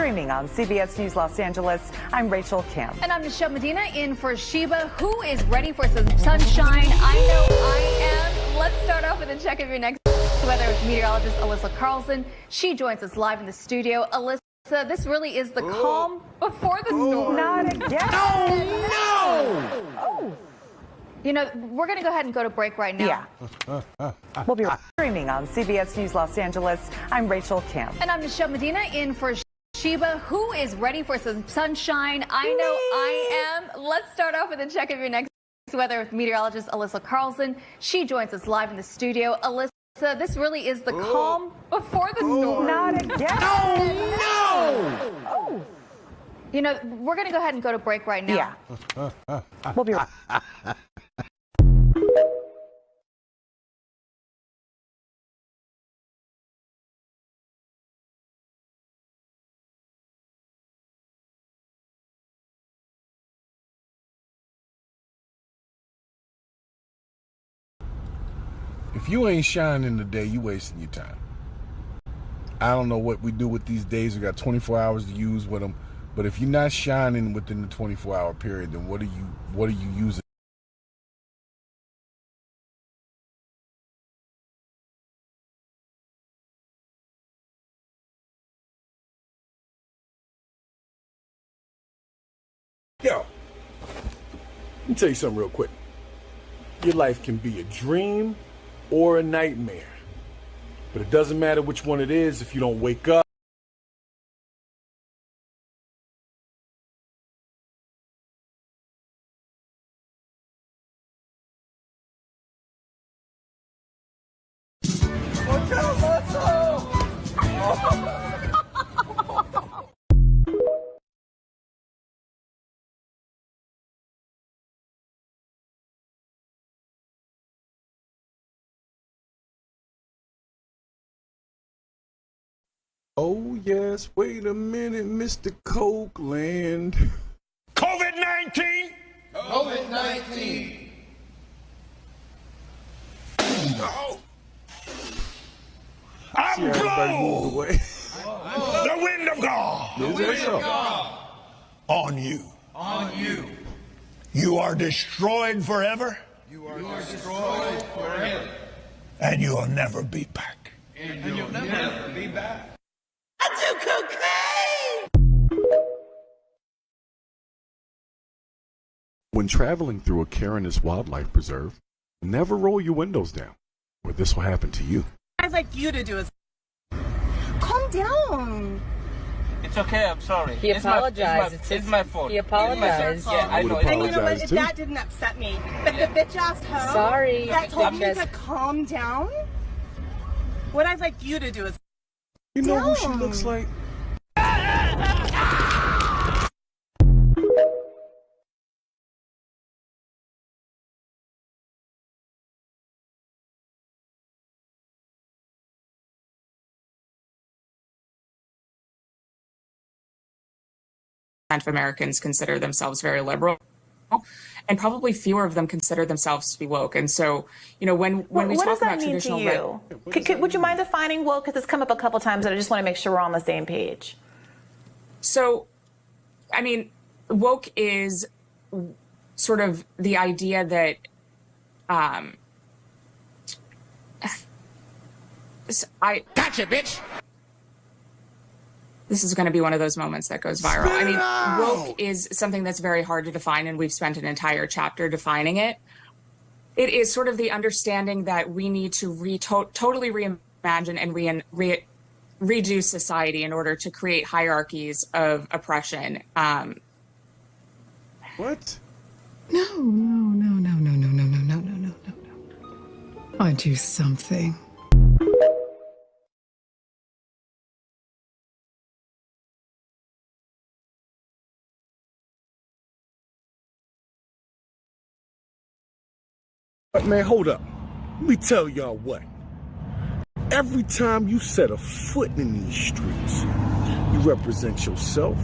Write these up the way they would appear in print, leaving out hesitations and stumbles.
Streaming on CBS News Los Angeles, I'm Rachel Kim. And I'm Michelle Medina in for Sheba, who is ready for some sunshine. I know I am. Let's start off with a check of your next weather with meteorologist Alyssa Carlson. She joins us live in the studio. Alyssa, this really is the calm before the storm. Not again. Oh. You know, we're going to go ahead and go to break right now. Yeah. We'll be streaming on CBS News Los Angeles. I'm Rachel Kim. And I'm Michelle Medina in for Sheba, who is ready for some sunshine. I know I am. Let's start off with a check of your next weather with meteorologist Alyssa Carlson. She joins us live in the studio. Alyssa, this really is the calm before the storm. Not again. You know, we're going to go ahead and go to break right now. Yeah. We'll be If you ain't shining today, you wasting your time. I don't know what we do with these days. We got 24 hours to use with them. But if you're not shining within the 24-hour period, then what are you using? Yo, let me tell you something real quick. Your life can be a dream or a nightmare. But it doesn't matter which one it is if you don't wake up. Oh yes, wait a minute, Mr. Copeland. COVID-19? COVID-19. Oh. I'm See everybody moved blown. away. The wind of God. Is that so? On you. On you. You are destroyed forever, You are destroyed forever. and you will never be back. And you'll never be back. When traveling through a Carinus wildlife preserve, never roll your windows down, or this will happen to you. I'd like you to do is calm down. It's okay, I'm sorry. He apologized. It's my fault. He apologized. Yeah, I know. would And you know what? apologize If too. that didn't upset me, but the bitch ass hoe Sorry. that told me Bitch to ass- calm down. What I'd like you to do is You know who she Damn. looks like? Of Americans consider themselves very liberal, and probably fewer of them consider themselves to be woke. And so, you know, when we what talk does that about mean to traditional you? Would you mind defining woke? Because it's come up a couple times, and I just want to make sure we're on the same page. So, I mean, woke is sort of the idea that Gotcha, bitch. this is going to be one of those moments that goes viral. I mean, woke is something that's very hard to define, and we've spent an entire chapter defining it. It is sort of the understanding that we need to totally reimagine and redo society in order to create hierarchies of oppression. What? No. I do something. But man, hold up. Let me tell y'all what. Every time you set a foot in these streets, you represent yourself,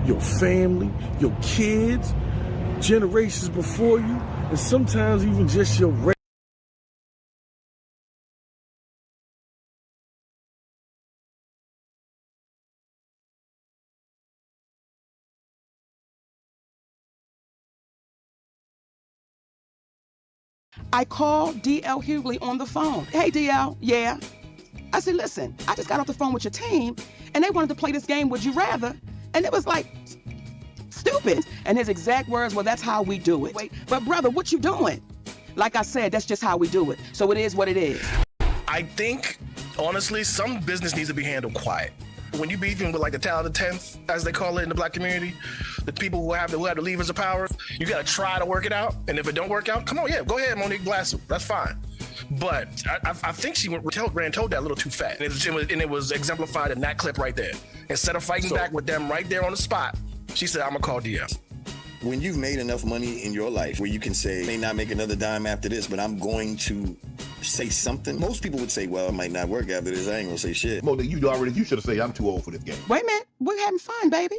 your family, your kids, generations before you, and sometimes even just your I called D.L. Hughley on the phone. Hey, D.L., yeah. I said, listen, I just got off the phone with your team, and they wanted to play this game, Would You Rather? And it was like, stupid. And his exact words, well, that's how we do it. Wait, but brother, what you doing? Like I said, that's just how we do it. So it is what it is. I think, honestly, some business needs to be handled quiet. When you beefing with like the talented 10th, as they call it in the black community, the people who have the levers of power, you got to try to work it out. And if it don't work out, come on, yeah, go ahead, Monique Glass. That's fine. But I think she ran told that a little too fat. And it was exemplified in that clip right there. Instead of fighting back with them right there on the spot, she said, I'm going to call DM. When you've made enough money in your life where you can say, I may not make another dime after this, but I'm going to say something. Most people would say, well, it might not work after this. I ain't going to say shit. Monique, you should have said, I'm too old for this game. Wait a minute. We're having fun, baby.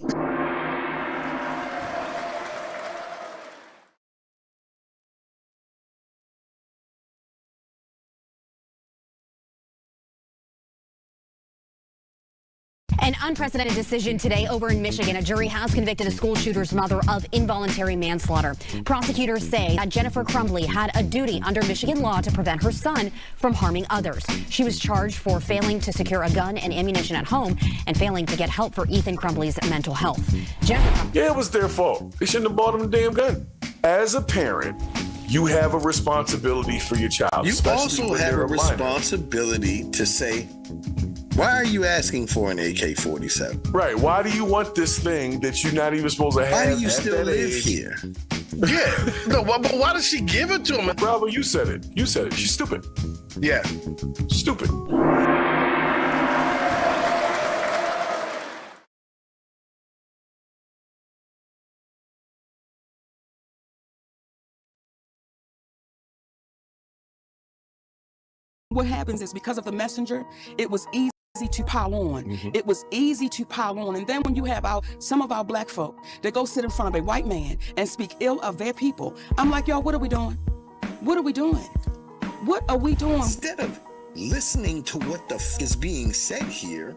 An unprecedented decision today over in Michigan. A jury has convicted a school shooter's mother of involuntary manslaughter. Prosecutors say that Jennifer Crumbly had a duty under Michigan law to prevent her son from harming others. She was charged for failing to secure a gun and ammunition at home and failing to get help for Ethan Crumbly's mental health. Yeah, it was their fault. They shouldn't have bought him a damn gun. As a parent, you have a responsibility for your child. You also have a responsibility to say, why are you asking for an AK-47? Right. Why do you want this thing that you're not even supposed to have? Why do you still live here? Yeah. No, but why does she give it to him? Bravo, you said it. You said it. She's stupid. Yeah. Stupid. What happens is because of the messenger, it was easy to pile on. It was easy to pile on. And then when you have some of our black folk that go sit in front of a white man and speak ill of their people, I'm like, y'all, what are we doing? What are we doing? What are we doing? Instead of listening to what the f is being said here,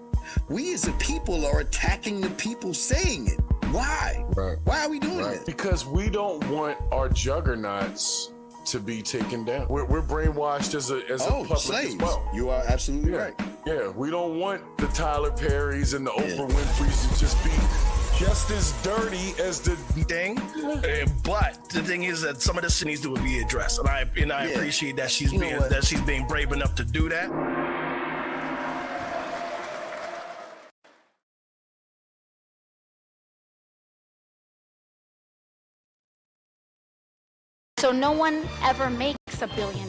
we as a people are attacking the people saying it. Why? Right. Why are we doing this? Because we don't want our juggernauts to be taken down. We're brainwashed as a public slaves. as well. You are absolutely right. Yeah, we don't want the Tyler Perrys and the Oprah Winfreys to just be just as dirty as the thing. But the thing is that some of this shit needs to be addressed, and I appreciate that she's being brave enough to do that. So no one ever makes $1 billion.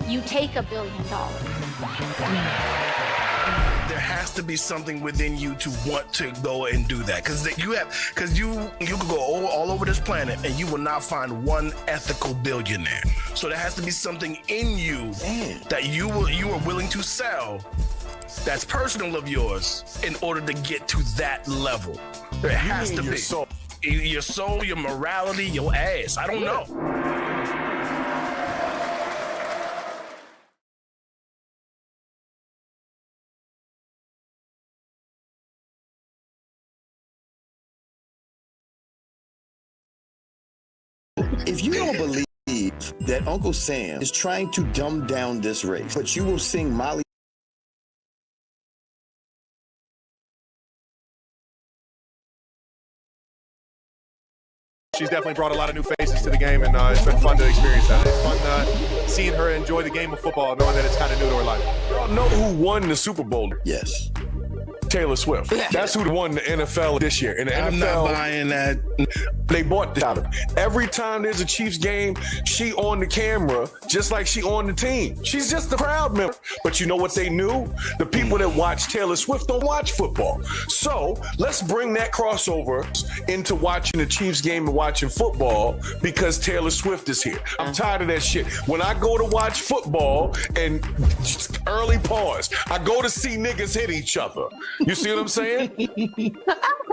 You take $1 billion. There has to be something within you to want to go and do that, because you could go all over this planet and you will not find one ethical billionaire. So there has to be something in you that you are willing to sell that's personal of yours in order to get to that level. There has to be your soul, your morality, your ass. I don't know. If you don't believe that Uncle Sam is trying to dumb down this race, but you will sing Molly. She's definitely brought a lot of new faces to the game, and it's been fun to experience that. It's fun seeing her enjoy the game of football, knowing that it's kind of new to her life. Y'all know who won the Super Bowl? Yes. Taylor Swift. That's who won the NFL this year. And the I'm NFL, not buying that. They bought this out of her. Every time there's a Chiefs game, she on the camera, just like she on the team. She's just the crowd member. But you know what they knew? The people that watch Taylor Swift don't watch football. So let's bring that crossover into watching the Chiefs game and watching football because Taylor Swift is here. I'm tired of that shit. When I go to watch football and early pause, I go to see niggas hit each other. You see what I'm saying?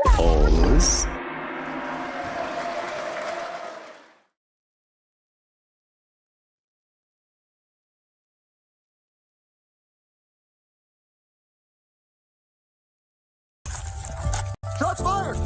Pause. Shots fired!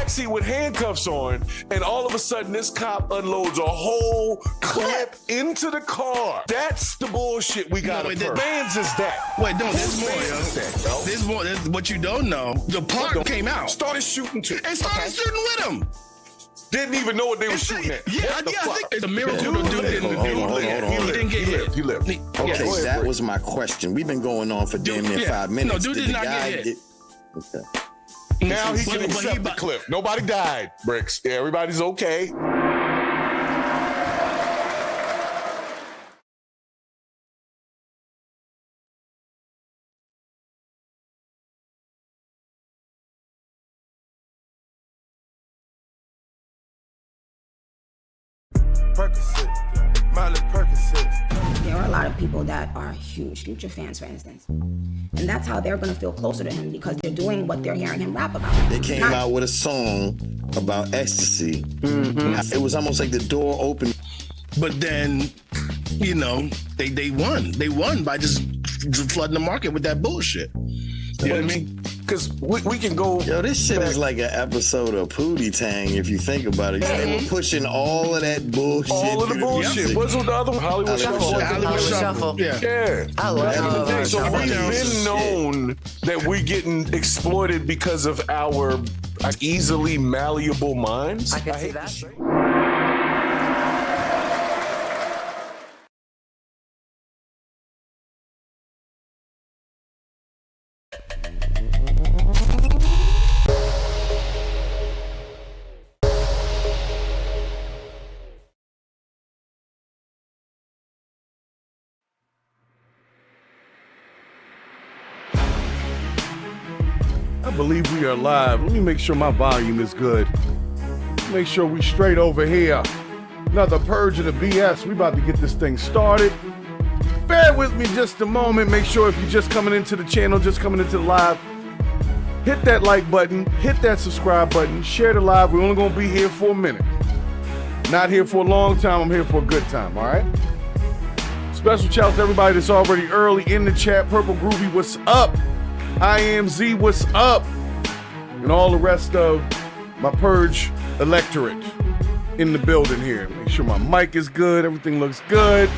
backseat with handcuffs on, and all of a sudden this cop unloads a whole clip into the car. That's the bullshit we got. Man's is that. Wait, no, there's more, yo. There's more. There's what you don't know. The park came out. Started shooting too. And started shooting with him. Didn't even know what they were shooting at. Yeah, I think it's a miracle the dude didn't He didn't get hit. He lived. Okay, that was my question. We've been going on for damn near 5 minutes. No, dude did not get hit. Okay. Now he can accept the clip. Nobody died, Brix. Yeah, everybody's okay. There are a lot of people that are huge Future fans, for instance. And that's how they're going to feel closer to him, because they're doing what they're hearing him rap about. They came out with a song about ecstasy. It was almost like the door opened. But then, you know, they won. They won by just flooding the market with that bullshit. You know what I mean? Because we can go. Yo, this shit is like an episode of Pootie Tang if you think about it. They were pushing all of that bullshit. All of the bullshit. What's with the other one? Hollywood Shuffle. Hollywood Shuffle. Yeah. I love that. So we've been known that we're getting exploited because of our easily malleable minds. I can see that. I believe we are live. Let me make sure my volume is good. Make sure we straight over here. Another Purge of the BS. We about to get this thing started. Bear with me just a moment. Make sure if you're just coming into the channel, just coming into the live, hit that like button, hit that subscribe button, share the live. We're only gonna be here for a minute. Not here for a long time, I'm here for a good time, all right? Special shout out to everybody that's already early in the chat. Purple Groovy, what's up? I am Z, what's up? And all the rest of my Purge electorate in the building here. Make sure my mic is good, everything looks good.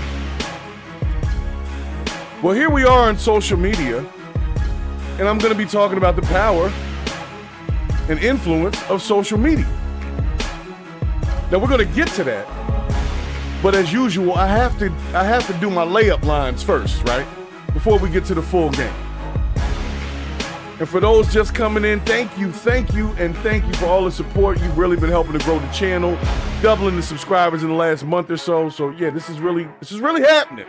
Well, here we are on social media, and I'm gonna be talking about the power and influence of social media. Now we're gonna get to that, but as usual, I have to do my layup lines first, right? Before we get to the full game. And for those just coming in, thank you, and thank you for all the support. You've really been helping to grow the channel, doubling the subscribers in the last month or so. So yeah, this is really happening,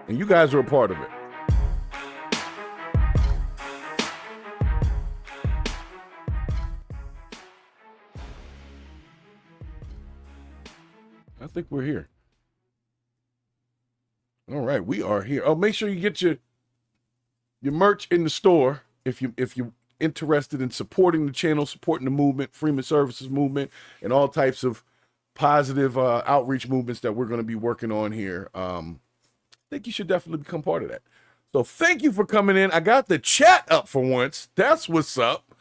and you guys are a part of it. I think we're here. All right, we are here. Oh, make sure you get your merch in the store. If you're interested in supporting the channel, supporting the movement, Freeman Services movement, and all types of positive outreach movements that we're going to be working on here, I think you should definitely become part of that. So thank you for coming in. I got the chat up for once. That's what's up.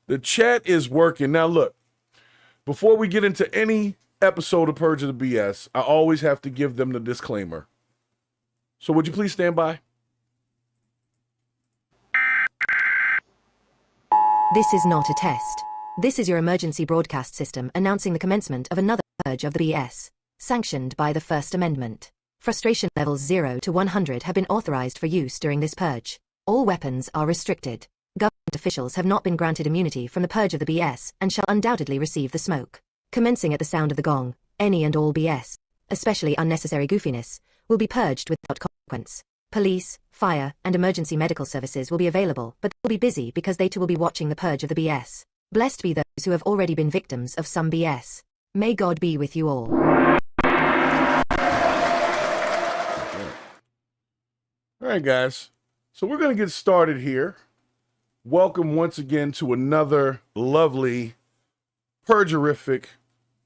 The chat is working. Now look, before we get into any episode of Purge of the BS, I always have to give them the disclaimer. So would you please stand by? This is not a test. This is your emergency broadcast system announcing the commencement of another Purge of the BS, sanctioned by the First Amendment. Frustration levels 0 to 100 have been authorized for use during this purge. All weapons are restricted. Government officials have not been granted immunity from the Purge of the BS and shall undoubtedly receive the smoke. Commencing at the sound of the gong, any and all BS, especially unnecessary goofiness, will be purged without consequence. Police, fire, and emergency medical services will be available, but they'll be busy because they too will be watching the Purge of the BS. Blessed be those who have already been victims of some BS. May God be with you all. All right, guys. So we're going to get started here. Welcome once again to another lovely, purgerific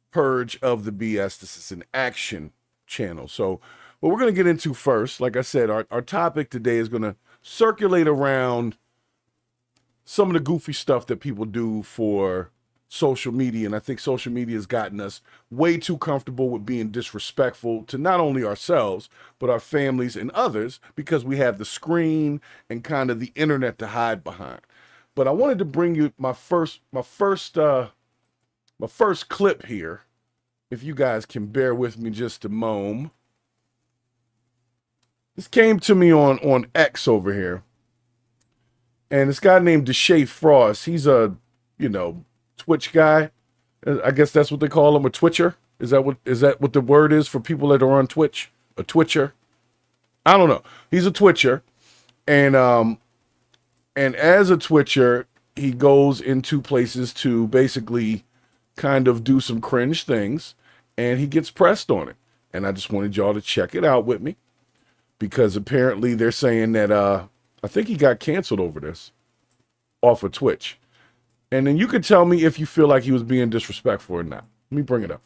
Purge of the BS. This is an action channel. So what we're going to get into first, like I said, our topic today is going to circulate around some of the goofy stuff that people do for social media, and I think social media has gotten us way too comfortable with being disrespectful to not only ourselves but our families and others because we have the screen and kind of the internet to hide behind. But I wanted to bring you my first clip here, if you guys can bear with me just a moment. This came to me on X over here, and this guy named Deshae Frost. He's a Twitch guy. I guess that's what they call him, a Twitcher. Is that what the word is for people that are on Twitch? A Twitcher? I don't know. He's a Twitcher, and as a Twitcher, he goes into places to basically kind of do some cringe things, and he gets pressed on it. And I just wanted y'all to check it out with me, because apparently they're saying that I think he got canceled over this off of Twitch. And then you could tell me if you feel like he was being disrespectful or not. Let me bring it up.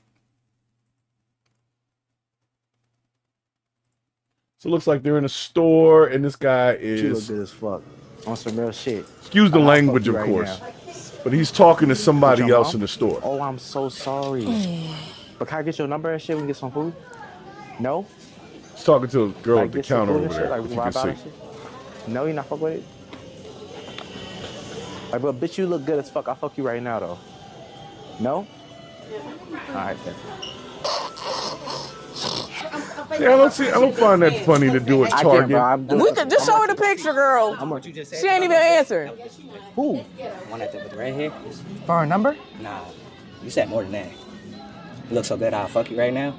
So it looks like they're in a store, and this guy is... She look good as fuck. On some real shit. Excuse the language, of course. But he's talking to somebody else in the store. Oh, I'm so sorry. But can I get your number and shit? We can get some food? No? He's talking to a girl at the counter over there, like, if you can see. No, you not fuck with it? Like, but bitch, you look good as fuck. I'll fuck you right now, though. No? Alright, then. Yeah, I don't find that funny to do at Target. We could just show her the picture, girl. She ain't even answering. Who? One with the red hair? For her number? Nah, you said more than that. You look so good, I'll fuck you right now.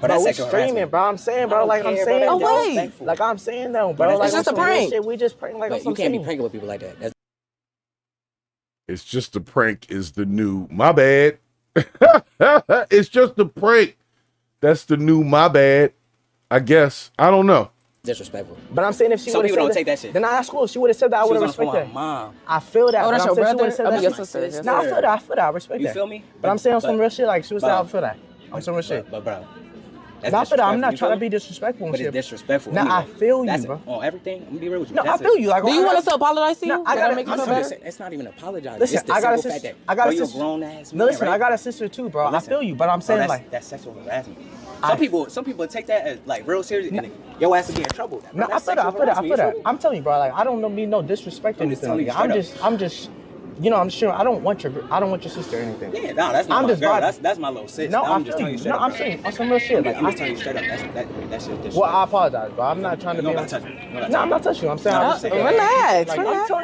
But Bro, we that's sexual streaming, harassment. bro. I'm saying, bro. Like I'm saying. Oh, wait. Like I'm saying, though, bro. But Like it's just on a some real prank. shit, we just prank like on But some you can't be scene. pranking with people like that. That's It's just a prank is the new, my bad. It's just a prank. That's the new, my bad. I guess. I don't know. disrespectful. But I'm saying if she Some would have people said don't take that shit. then that's cool. If she would have said that, I She would have was on the phone respected with my mom. I feel that. Oh, that's but your I'm saying she brother? would've said Your that. sister. No, I feel that. I feel that. I respect You that. feel me? But I'm saying on some But- real shit, like she was saying, I but- feel that. On some real shit. But bro, No, I feel that. I'm not disrespectful, trying to you be feel me? disrespectful and But it's shit. disrespectful. No, I anyway. feel you, That's bro. on everything. I'm gonna be real with you. No, I That's feel it. you. Like, Do you want us to apologize to you? No, I gotta make you I'm feel serious. better? It's not even apologizing. Listen, it's the I got a simple sister. fact that, I got bro, a you're a sister. grown ass man, No, listen, right? I got a sister too, bro. Listen, I feel you, but I'm saying like that's sexual harassment. Some people take that as real serious, and your ass will be in trouble. No, I feel that. I feel that. I feel that. I'm telling you, bro. Like I don't mean no disrespect or I'm just anything. telling Like, you I'm just. You know, I'm sure I don't want your sister or anything. Yeah, no, that's not I'm my just girl. vibing. That's my little sis. No, I'm I just feel telling you. you straight No, up. I'm saying on some real shit. Like I'm just telling you straight up. That shit disrespectful. Well, I apologize, bro. I'm not trying to be. No, I'm not touching you. No, I'm not touching you. I'm saying. No, I'm just saying. Relax, Like, I'm telling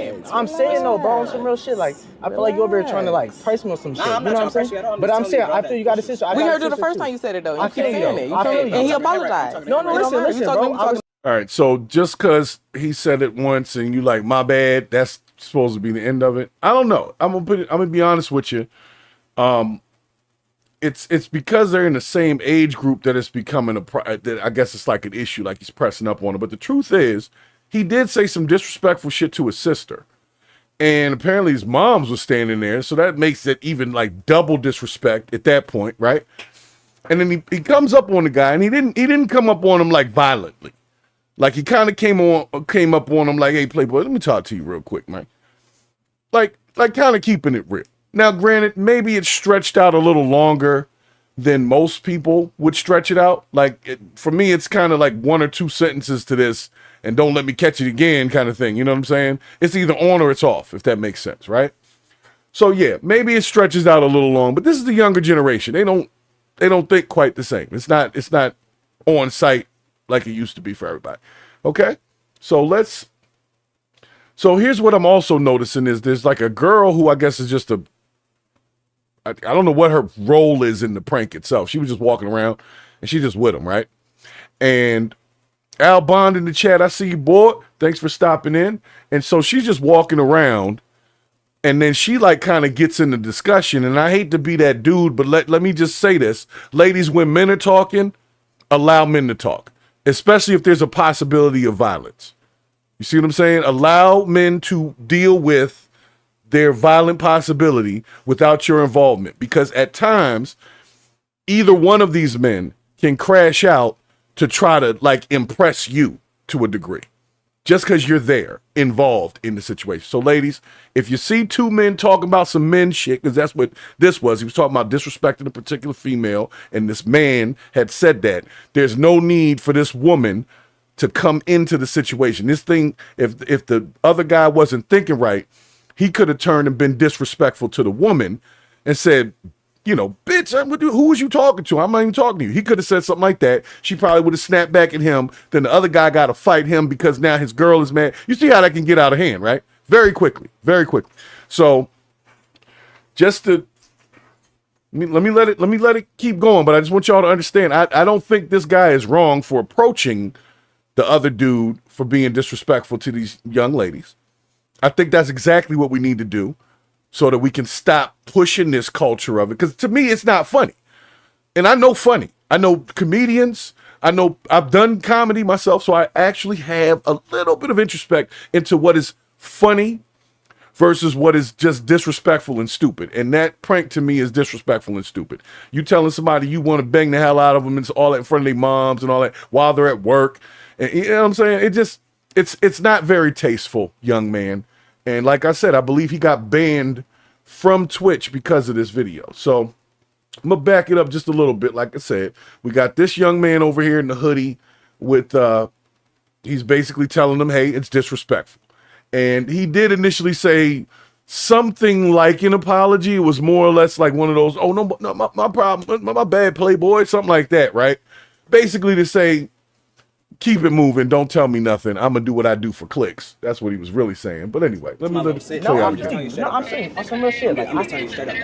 you, relax. I'm saying though, bro, on some real shit. Like I feel like you over here trying to like price me on some shit. I'm You not know what trying I'm to price you at all. saying? I'm But just I'm telling saying you, bro, I feel you got a sister. I We got a heard you the sister, first too. time you said it though. I You feel keep you. saying it. You I feel feel me? you. And he I'm talking apologized. No, listen, You listen, talking- bro. All right, so just because he said it once and you like, my bad, that's supposed to be the end of it. I don't know. I'm gonna be honest with you. It's because they're in the same age group that it's becoming that I guess it's like an issue, like he's pressing up on it. But the truth is, he did say some disrespectful shit to his sister, and apparently his mom's was standing there, so that makes it even like double disrespect at that point, right? And then he comes up on the guy, and he didn't come up on him like violently. Like he kind of came up on him like, "Hey, Playboy, let me talk to you real quick, man." Like kind of keeping it real. Now, granted, maybe it's stretched out a little longer than most people would stretch it out. Like for me, it's kind of like one or two sentences to this, and don't let me catch it again, kind of thing. You know what I'm saying? It's either on or it's off, if that makes sense, right? So yeah, maybe it stretches out a little long, but this is the younger generation. They don't think quite the same. It's not on site like it used to be for everybody. Okay? So here's what I'm also noticing is there's like a girl who I guess is just I don't know what her role is in the prank itself. She was just walking around and she just with him, right? And Al Bond in the chat, I see you, boy. Thanks for stopping in. And so she's just walking around. And then she like kind of gets in the discussion, and I hate to be that dude, but let me just say this. Ladies, when men are talking, allow men to talk, especially if there's a possibility of violence. You see what I'm saying? Allow men to deal with their violent possibility without your involvement, because at times, either one of these men can crash out to try to like impress you to a degree. just because you're there, involved in the situation. So, ladies, if you see two men talking about some men shit, because that's what this was. He was talking about disrespecting a particular female, and this man had said that. There's no need for this woman to come into the situation. This thing, if the other guy wasn't thinking right, he could have turned and been disrespectful to the woman and said, you know, bitch, who was you talking to? I'm not even talking to you. He could have said something like that. She probably would have snapped back at him. Then the other guy got to fight him because now his girl is mad. You see how that can get out of hand, right? Very quickly, very quickly. So just to let me let it keep going, but I just want y'all to understand. I don't think this guy is wrong for approaching the other dude for being disrespectful to these young ladies. I think that's exactly what we need to do, so that we can stop pushing this culture of it. Because to me, it's not funny. And I know funny. I know comedians. I know I've done comedy myself, so I actually have a little bit of introspect into what is funny versus what is just disrespectful and stupid. And that prank to me is disrespectful and stupid. You telling somebody you want to bang the hell out of them and all that in front of their moms and all that while they're at work. And, you know what I'm saying? It's not very tasteful, young man. And like I said, I believe he got banned from Twitch because of this video. So I'm going to back it up just a little bit. Like I said, we got this young man over here in the hoodie with, he's basically telling them, hey, it's disrespectful. And he did initially say something like an apology. It was more or less like one of those, oh, no, my problem, my bad, Playboy, something like that, right? Basically to say, keep it moving. Don't tell me nothing. I'm gonna do what I do for clicks. That's what he was really saying. But anyway, I'm saying on some real shit. Like, I'm telling you straight up.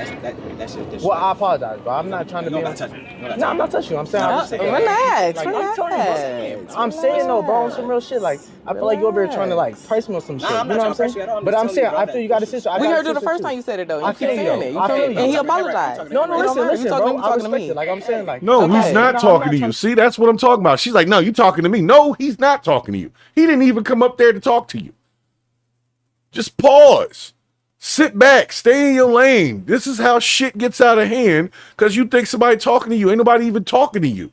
That's shit. Well, I apologize, but I'm not trying to be. No, I'm not touching you. I'm saying, relax. I'm saying though, bro, on some real shit. Like, I feel like you over here trying to like price me on some shit. You know what I'm saying? But I'm saying, I feel you got a sister. We heard it the first time you said it though. You keep saying it. And he apologized. No, listen, bro. I respect it. Like I'm saying, like, no, he's not talking to you. See, that's what I'm talking about. She's like, no, you talking to me. No, he's not talking to you. He didn't even come up there to talk to you. Just pause. Sit back. Stay in your lane. This is how shit gets out of hand because you think somebody talking to you. Ain't nobody even talking to you.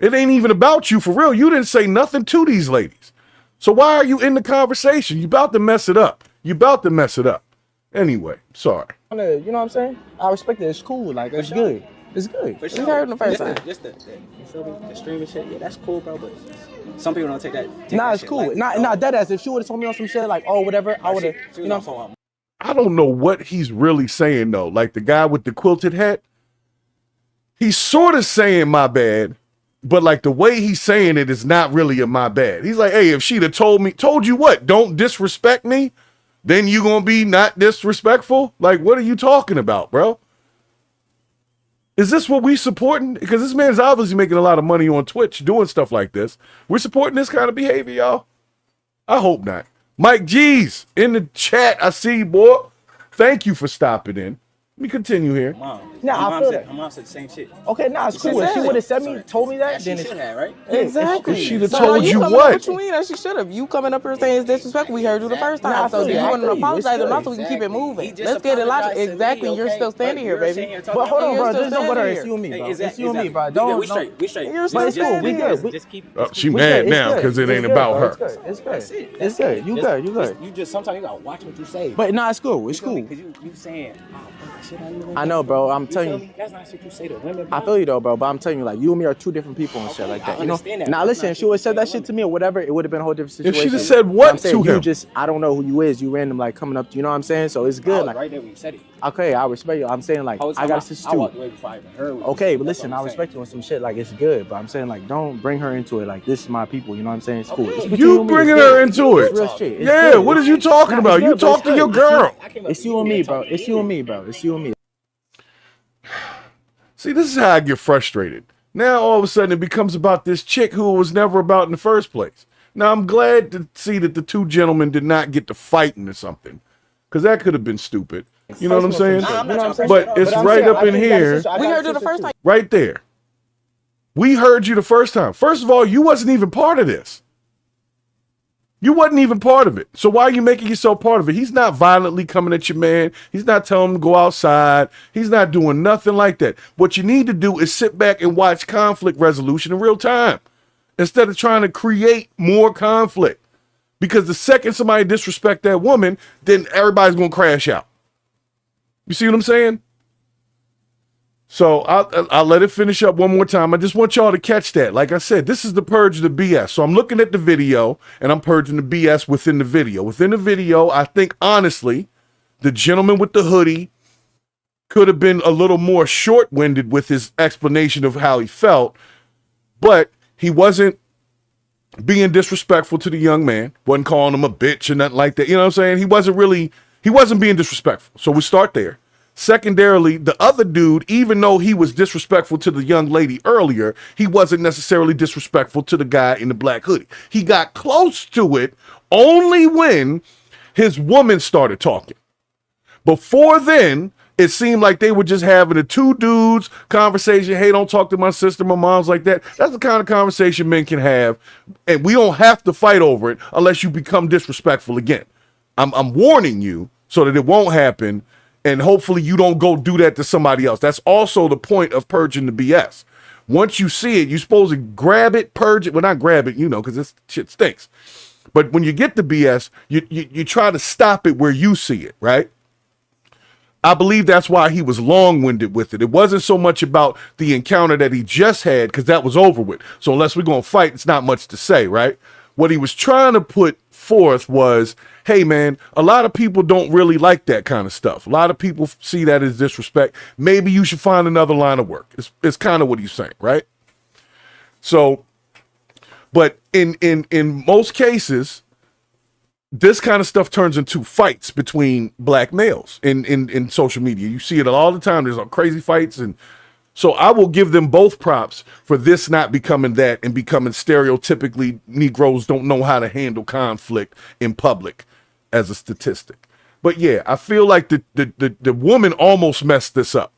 It ain't even about you for real. You didn't say nothing to these ladies. So why are you in the conversation? You about to mess it up. Anyway, sorry. You know what I'm saying? I respect it. It's cool. Like, it's good. It's good. For sure. We heard it the first time. Just the streaming shit, yeah, that's cool, bro. But some people don't take that. It's cool. Like, nah, dead ass. If she would have told me on some shit, like, oh, whatever, I would have. You know what I'm saying? I don't know what he's really saying though. Like the guy with the quilted hat, he's sort of saying my bad, but like the way he's saying it is not really a my bad. He's like, hey, if she'd have told you what, don't disrespect me, then you gonna be not disrespectful? Like, what are you talking about, bro? Is this what we supporting? Because this man's obviously making a lot of money on Twitch doing stuff like this. We're supporting this kind of behavior, y'all? I hope not. Mike G's in the chat. I see you, boy. Thank you for stopping in. Let me continue here. I feel that. My mom said the same shit. Okay, it's cool. If she would have told me that, then she should have, right? Exactly. If she'd have told you what? What you mean? That she should have. You coming up here saying it's disrespectful. We heard you the first time. So you want to apologize or not so we can keep it moving. Let's get it logical. Exactly. You're still standing here, baby. But hold on, bro. Just don't go there. It's you and me, bro. It's you and me, bro. Don't. We straight. You're still standing here. Just keep. She mad now because it ain't about her. It's good. You good. You just sometimes you gotta watch what you say. But nah, it's cool. It's cool. Because you saying, shit out of you. I know, bro. I'm telling you. That's not shit you say to women. I feel you though, bro. But I'm telling you, like, you and me are two different people and shit like that. You know. Now listen, if she would have said that shit to me or whatever, it would have been a whole different situation. If she'd have said what to him? You just, I don't know who you is. You random like coming up to, you know what I'm saying? So it's good. Like, right there when you said it. Okay, I respect you. I'm saying like, I got a sister too. Okay, but listen, I respect you on some shit. Like, it's good, but I'm saying like, don't bring her into it. Like, this is my people. You know what I'm saying? It's cool. You bringing her into it? Yeah. What are you talking about? You talk to your girl. It's you and me, bro. It's you and me, bro. It's you and me. See, this is how I get frustrated. Now, all of a sudden, it becomes about this chick who it was never about in the first place. Now, I'm glad to see that the two gentlemen did not get to fighting or something, because that could have been stupid. You know what I'm saying? But it's right up in here. We heard you the first time. Right there. We heard you the first time. First of all, you wasn't even part of this. You wasn't even part of it. So why are you making yourself part of it? He's not violently coming at your man. He's not telling him to go outside. He's not doing nothing like that. What you need to do is sit back and watch conflict resolution in real time instead of trying to create more conflict. Because the second somebody disrespect that woman, then everybody's going to crash out. You see what I'm saying? So I'll let it finish up one more time. I just want y'all to catch that. Like I said, this is the Purge the BS. So I'm looking at the video, and I'm purging the BS within the video. Within the video, I think, honestly, the gentleman with the hoodie could have been a little more short-winded with his explanation of how he felt, but he wasn't being disrespectful to the young man, wasn't calling him a bitch or nothing like that. You know what I'm saying? He wasn't being disrespectful. So we start there. Secondarily, the other dude, even though he was disrespectful to the young lady earlier, he wasn't necessarily disrespectful to the guy in the black hoodie. He got close to it only when his woman started talking. Before then, it seemed like they were just having a two dudes conversation. Hey, don't talk to my sister, my mom's like that. That's the kind of conversation men can have, and we don't have to fight over it unless you become disrespectful again. I'm warning you so that it won't happen, and hopefully you don't go do that to somebody else. That's also the point of purging the BS. Once you see it, you're supposed to grab it, purge it. Well, not grab it, because this shit stinks. But when you get the BS, you try to stop it where you see it, right? I believe that's why he was long-winded with it. It wasn't so much about the encounter that he just had, because that was over with. So unless we're going to fight, it's not much to say, right? What he was trying to put forth was, hey, man, a lot of people don't really like that kind of stuff. A lot of people see that as disrespect. Maybe you should find another line of work. It's kind of what he's saying, right? So, but in most cases, this kind of stuff turns into fights between black males in social media. You see it all the time. There's crazy fights. And so I will give them both props for this not becoming that and becoming stereotypically Negroes don't know how to handle conflict in public as a statistic. But yeah, I feel like the woman almost messed this up.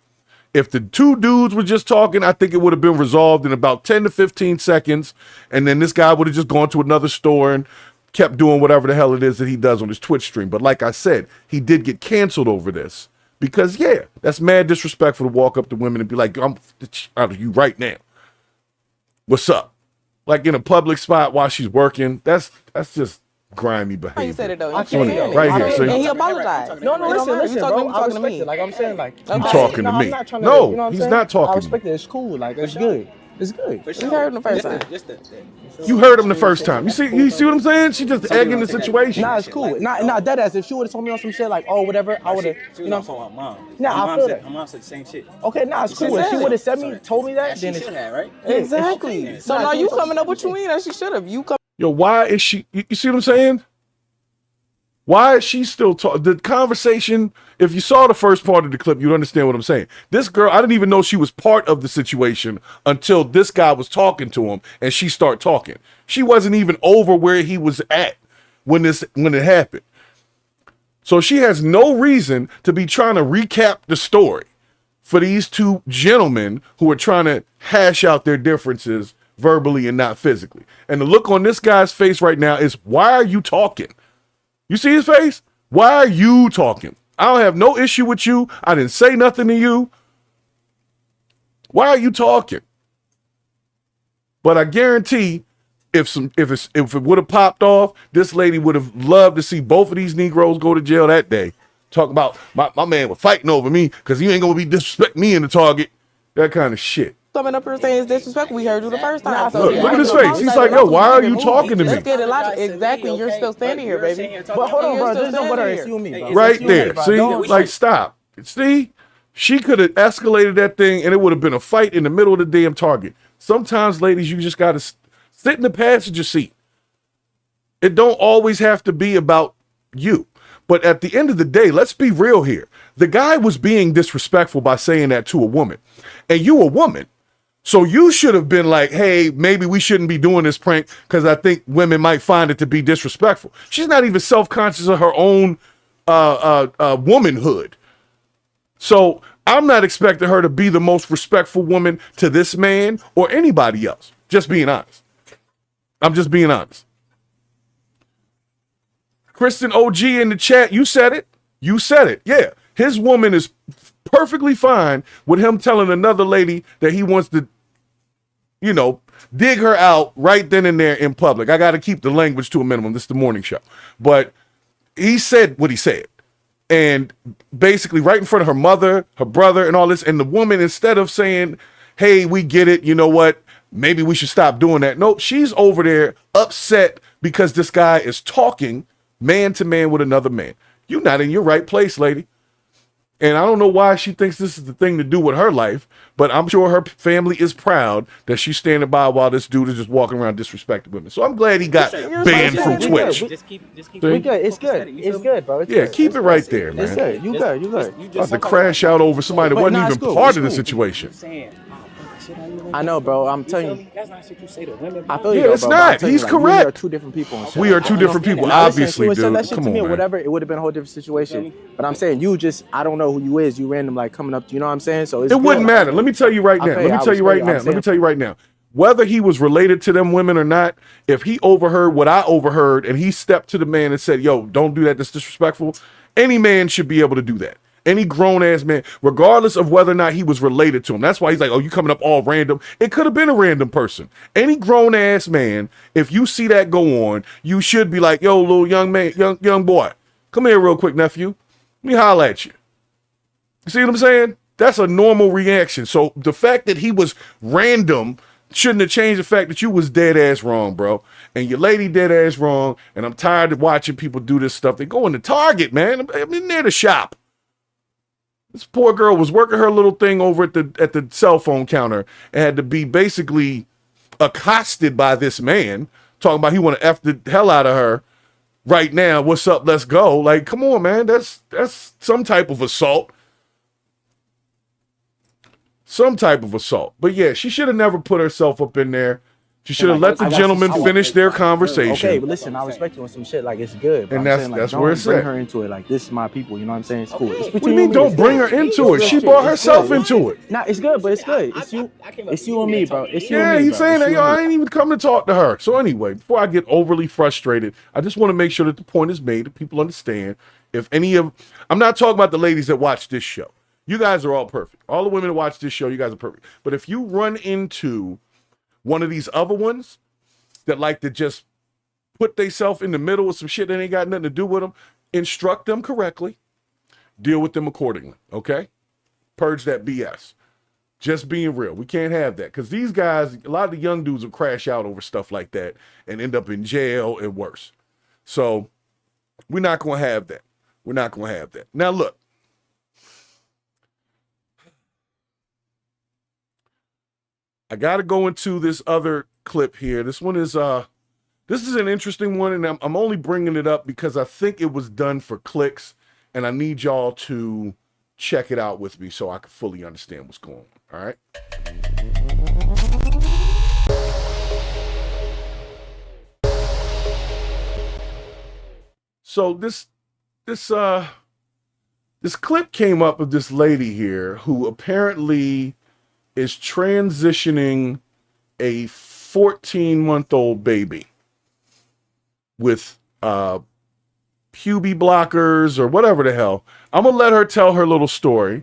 If the two dudes were just talking, I think it would have been resolved in about 10 to 15 seconds. And then this guy would have just gone to another store and kept doing whatever the hell it is that he does on his Twitch stream. But like I said, he did get canceled over this because, yeah, that's mad disrespectful to walk up to women and be like, I'm out of you right now. What's up? Like in a public spot while she's working. That's just grimy behavior. How you said it though? Right here, see? And he apologized. No, listen, you talking to me. Like I'm saying, like you talking to me? No, he's not talking. I respect it. It's cool. Like it's good. It's good. You heard him the first time. You heard him the first time. You see what I'm saying? She just egging the situation. Nah, it's cool. Not dead ass. If she would have told me on some shit like, oh, whatever, I would have. You know, my mom. Nah, I feel that. My mom said the same shit. Okay, nah, it's cool. If she would have told me that, then it's right. Exactly. So now you coming up what you mean that she should have. You come. Yo, why is she? You see what I'm saying? Why is she still talking? The conversation, if you saw the first part of the clip, you'd understand what I'm saying. This girl, I didn't even know she was part of the situation until this guy was talking to him and she started talking. She wasn't even over where he was at when it happened. So she has no reason to be trying to recap the story for these two gentlemen who are trying to hash out their differences verbally and not physically. And the look on this guy's face right now is, why are you talking? You see his face? Why are you talking? I don't have no issue with you. I didn't say nothing to you. Why are you talking? But I guarantee if it would have popped off, this lady would have loved to see both of these Negroes go to jail that day. Talk about my man was fighting over me because he ain't gonna be disrespect me in the Target. That kind of shit. Coming up here saying it's disrespectful. We heard you the first time. Look at his face. He's like, yo, why are you talking to me? Let's get it logical. Exactly. You're still standing here, baby. But hold on, bro. There's no butter. It's you and me, bro. Right there. See? Like, stop. See? She could have escalated that thing and it would have been a fight in the middle of the damn Target. Sometimes, ladies, you just got to sit in the passenger seat. It don't always have to be about you. But at the end of the day, let's be real here. The guy was being disrespectful by saying that to a woman. And you a woman. So you should have been like, hey, maybe we shouldn't be doing this prank because I think women might find it to be disrespectful. She's not even self-conscious of her own womanhood. So I'm not expecting her to be the most respectful woman to this man or anybody else. Just being honest. I'm just being honest. Kristen OG in the chat, you said it. You said it. Yeah. His woman is perfectly fine with him telling another lady that he wants to, dig her out right then and there in public. I got to keep the language to a minimum. This is the morning show. But he said what he said. And basically right in front of her mother, her brother, and all this. And the woman, instead of saying, hey, we get it, you know what, maybe we should stop doing that. Nope, she's over there upset because this guy is talking man to man with another man. You're not in your right place, lady. And I don't know why she thinks this is the thing to do with her life, but I'm sure her family is proud that she's standing by while this dude is just walking around disrespecting women. So I'm glad he got banned from Twitch. We good. It's good. It's good, bro. It's good. Keep it right there, man. It's good. You good. You good. About to crash out over somebody that wasn't even part of the situation. I know, bro. I'm telling you. That's not shit you say to women. I feel you. Yeah, it's bro, not. He's correct. We are two different people. And shit. We are two different people, Now, obviously, listen, dude. that shit Come to on, me or man. whatever, it would have been a whole different situation. But I'm saying you just, I don't know who you is. You random like coming up to, you know what I'm saying? So it's It wouldn't matter. Let me tell you right now. Let me tell you right now. Whether he was related to them women or not, if he overheard what I overheard and he stepped to the man and said, yo, don't do that, that's disrespectful, any man should be able to do that. Any grown-ass man, regardless of whether or not he was related to him. That's why he's like, oh, you coming up all random. It could have been a random person. Any grown-ass man, if you see that go on, you should be like, yo, little young man, young boy, come here real quick, nephew. Let me holler at you. You see what I'm saying? That's a normal reaction. So the fact that he was random shouldn't have changed the fact that you was dead-ass wrong, bro. And your lady dead-ass wrong, and I'm tired of watching people do this stuff. They go into Target, man. I'm in there to shop. This poor girl was working her little thing over at the cell phone counter and had to be basically accosted by this man talking about he want to F the hell out of her right now. What's up? Let's go. Like, come on, man. That's some type of assault. Some type of assault. But yeah, she should have never put herself up in there. She should have let the gentlemen finish their conversation. Okay, but listen, I respect you on some shit. Like, it's good. And that's where it's at. Don't bring at. her into it. Like, this is my people. You know what I'm saying? It's cool. What do you mean don't bring her into it? She brought herself into it. Nah, it's good, but it's good. It's you. It's you and me, bro. It's you and me, Yeah, he's bro. saying It's that, you yo, and I me. ain't even come to talk to her. So anyway, before I get overly frustrated, I just want to make sure that the point is made, that people understand. I'm not talking about the ladies that watch this show. You guys are all perfect. All the women that watch this show, you guys are perfect. But if you run into one of these other ones that like to just put themselves in the middle of some shit that ain't got nothing to do with them, instruct them correctly, deal with them accordingly, okay? Purge that BS. Just being real. We can't have that. Because these guys, a lot of the young dudes will crash out over stuff like that and end up in jail and worse. So we're not going to have that. We're not going to have that. Now look. I got to go into this other clip here. This one is this is an interesting one, and I'm only bringing it up because I think it was done for clicks, and I need y'all to check it out with me so I can fully understand what's going on. All right. So this clip came up of this lady here who apparently is transitioning a 14-month-old baby with pubic blockers or whatever the hell. I'm gonna let her tell her little story,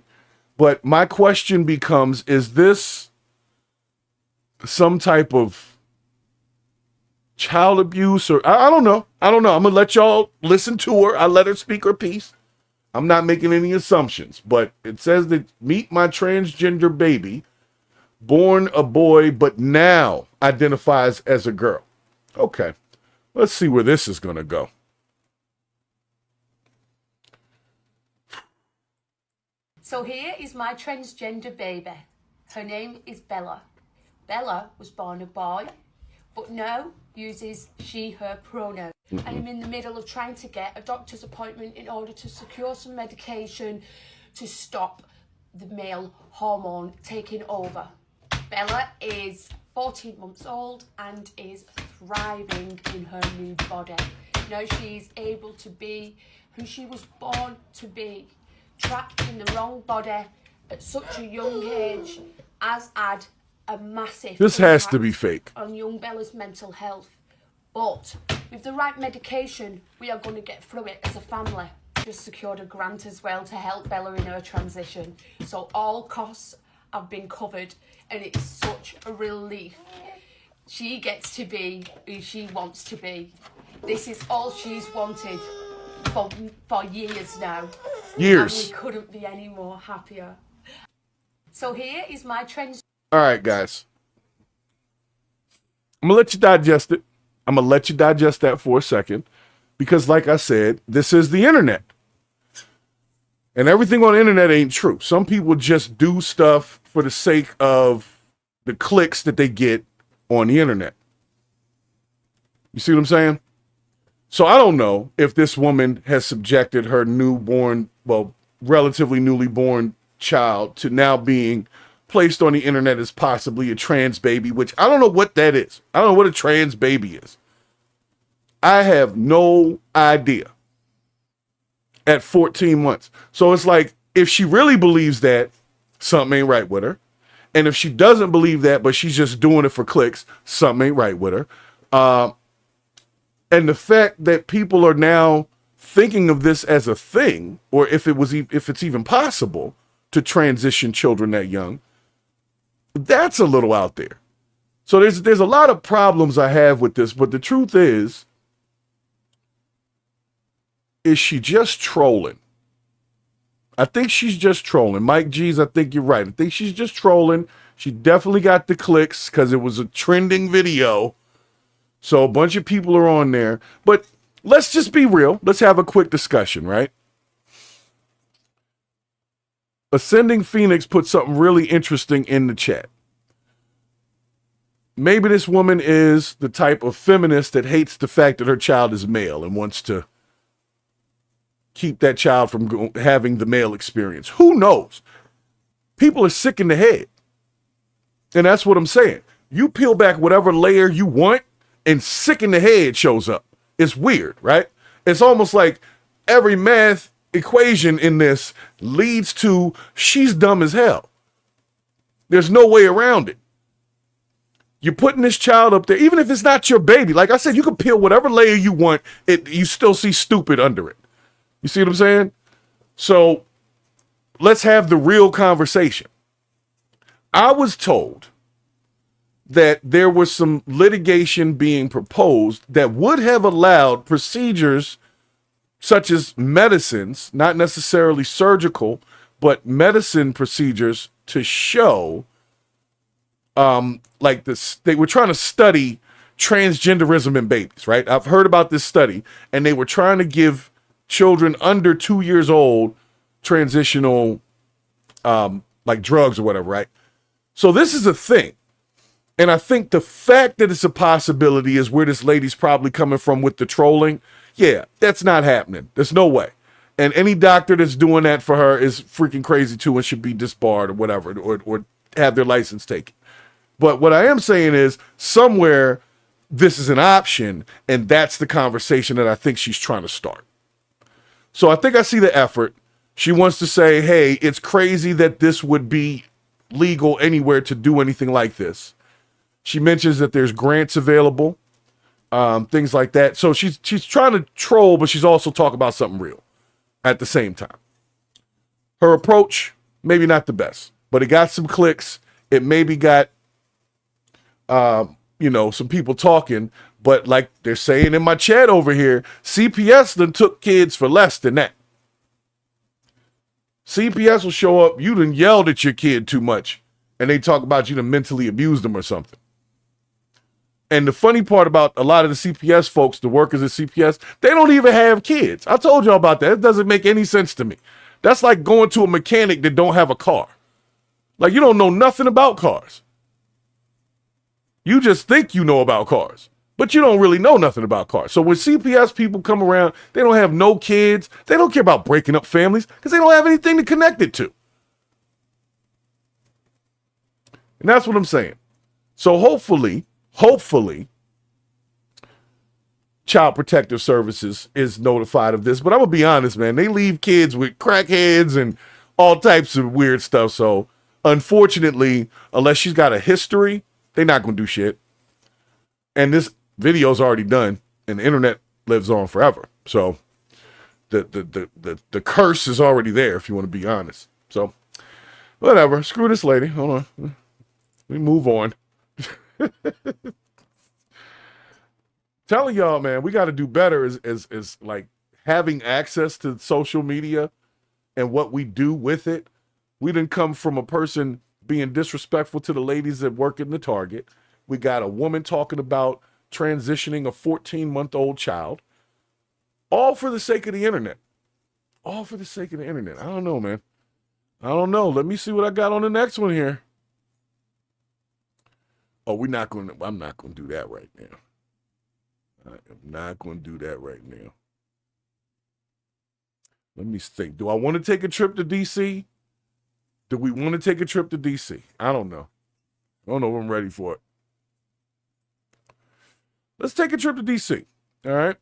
but my question becomes, is this some type of child abuse or I don't know. I'm gonna let y'all listen to her. I let her speak her piece. I'm not making any assumptions, but it says that meet my transgender baby, born a boy, but now identifies as a girl. Okay, let's see where this is going to go. So here is my transgender baby. Her name is Bella. Bella was born a boy, but now uses she, her pronoun. I am in the middle of trying to get a doctor's appointment in order to secure some medication to stop the male hormone taking over. Bella is 14 months old and is thriving in her new body. Now she's able to be who she was born to be. Trapped in the wrong body at such a young age has had a massive This has to impact be fake. on young Bella's mental health. But with the right medication, we are going to get through it as a family. Just secured a grant as well to help Bella in her transition. So all costs have been covered and it's such a relief. She gets to be who she wants to be. This is all she's wanted for years now. Years. And we couldn't be any more happier. So here is my trend. All right, guys. I'm going to let you digest it. I'm going to let you digest that for a second. Because like I said, this is the internet. And everything on the internet ain't true. Some people just do stuff for the sake of the clicks that they get on the internet. You see what I'm saying? So I don't know if this woman has subjected her relatively newly born child to now being placed on the internet as possibly a trans baby, which I don't know what that is. I don't know what a trans baby is. I have no idea at 14 months. So it's like, if she really believes that, something ain't right with her. And if she doesn't believe that, but she's just doing it for clicks, something ain't right with her. And the fact that people are now thinking of this as a thing, or if it's even possible to transition children that young, that's a little out there. So there's a lot of problems I have with this, but the truth is she just trolling? I think she's just trolling. Mike G's, I think you're right. I think she's just trolling. She definitely got the clicks because it was a trending video. So a bunch of people are on there. But let's just be real. Let's have a quick discussion, right? Ascending Phoenix put something really interesting in the chat. Maybe this woman is the type of feminist that hates the fact that her child is male and wants to keep that child from having the male experience. Who knows? People are sick in the head. And that's what I'm saying. You peel back whatever layer you want and sick in the head shows up. It's weird, right? It's almost like every math equation in this leads to she's dumb as hell. There's no way around it. You're putting this child up there, even if it's not your baby. Like I said, you can peel whatever layer you want. You still see stupid under it. You see what I'm saying? So let's have the real conversation. I was told that there was some litigation being proposed that would have allowed procedures such as medicines, not necessarily surgical, but medicine procedures to show like this. They were trying to study transgenderism in babies, right? I've heard about this study, and they were trying to give children under 2 years old transitional like drugs or whatever, right? So this is a thing. And I think the fact that it's a possibility is where this lady's probably coming from with the trolling. Yeah, that's not happening. There's no way. And any doctor that's doing that for her is freaking crazy too and should be disbarred or whatever, or have their license taken. But what I am saying is somewhere this is an option, and that's the conversation that I think she's trying to start. So I think I see the effort. She wants to say, hey, it's crazy that this would be legal anywhere to do anything like this. She mentions that there's grants available, things like that. So she's trying to troll, but she's also talking about something real at the same time. Her approach, maybe not the best, but it got some clicks. It maybe got, some people talking. But like they're saying in my chat over here, CPS done took kids for less than that. CPS will show up, you done yelled at your kid too much, and they talk about you done mentally abused them or something. And the funny part about a lot of the CPS folks, the workers at CPS, they don't even have kids. I told y'all about that. It doesn't make any sense to me. That's like going to a mechanic that don't have a car. Like you don't know nothing about cars. You just think you know about cars. But you don't really know nothing about cars. So when CPS people come around, they don't have no kids. They don't care about breaking up families because they don't have anything to connect it to. And that's what I'm saying. So hopefully, Child Protective Services is notified of this. But I'm going to be honest, man. They leave kids with crackheads and all types of weird stuff. So unfortunately, unless she's got a history, they're not going to do shit. And this video's already done, and the internet lives on forever. So the curse is already there, if you want to be honest. So whatever. Screw this lady. Hold on. Let me move on. telling y'all, man, we got to do better as like having access to social media and what we do with it. We didn't come from a person being disrespectful to the ladies that work in the Target. We got a woman talking about transitioning a 14-month-old child, all for the sake of the internet. All for the sake of the internet. I don't know, man. I don't know. Let me see what I got on the next one here. Oh, I'm not going to do that right now. I am not going to do that right now. Let me think. Do I want to take a trip to D.C.? Do we want to take a trip to D.C.? I don't know. I don't know if I'm ready for it. Let's take a trip to D.C. All right?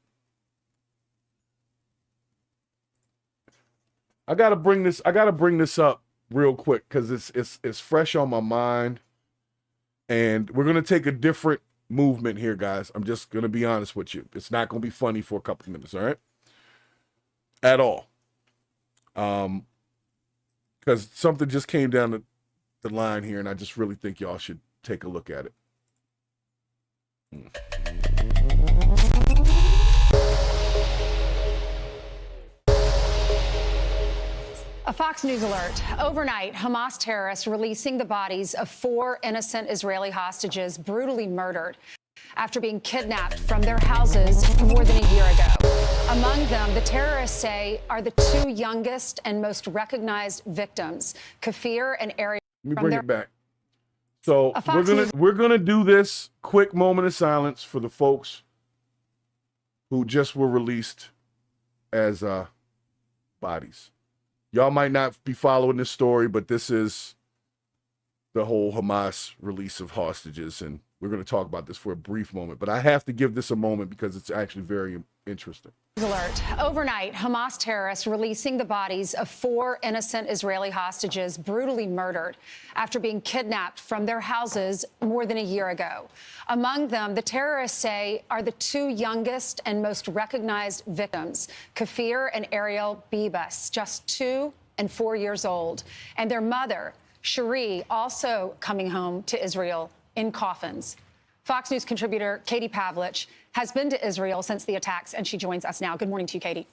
I gotta bring this up real quick because it's fresh on my mind. And we're gonna take a different movement here, guys. I'm just gonna be honest with you. It's not gonna be funny for a couple minutes, all right? At all. Because something just came down the line here, and I just really think y'all should take a look at it. A Fox News alert. Overnight, Hamas terrorists releasing the bodies of 4 innocent Israeli hostages brutally murdered after being kidnapped from their houses more than a year ago. Among them, the terrorists say, are the 2 youngest and most recognized victims, Kafir and Ariel. Let me bring it back. So we're gonna do this quick moment of silence for the folks who just were released as bodies. Y'all might not be following this story, but this is the whole Hamas release of hostages, and we're going to talk about this for a brief moment. But I have to give this a moment because it's actually very interesting. Alert. Overnight, Hamas terrorists releasing the bodies of 4 innocent Israeli hostages brutally murdered after being kidnapped from their houses more than a year ago. Among them, the terrorists say, are the 2 youngest and most recognized victims, Kafir and Ariel Bibas, just 2 and 4 years old, and their mother, Cherie, also coming home to Israel in coffins. Fox News contributor Katie Pavlich has been to Israel since the attacks, and she joins us now. Good morning to you, Katie.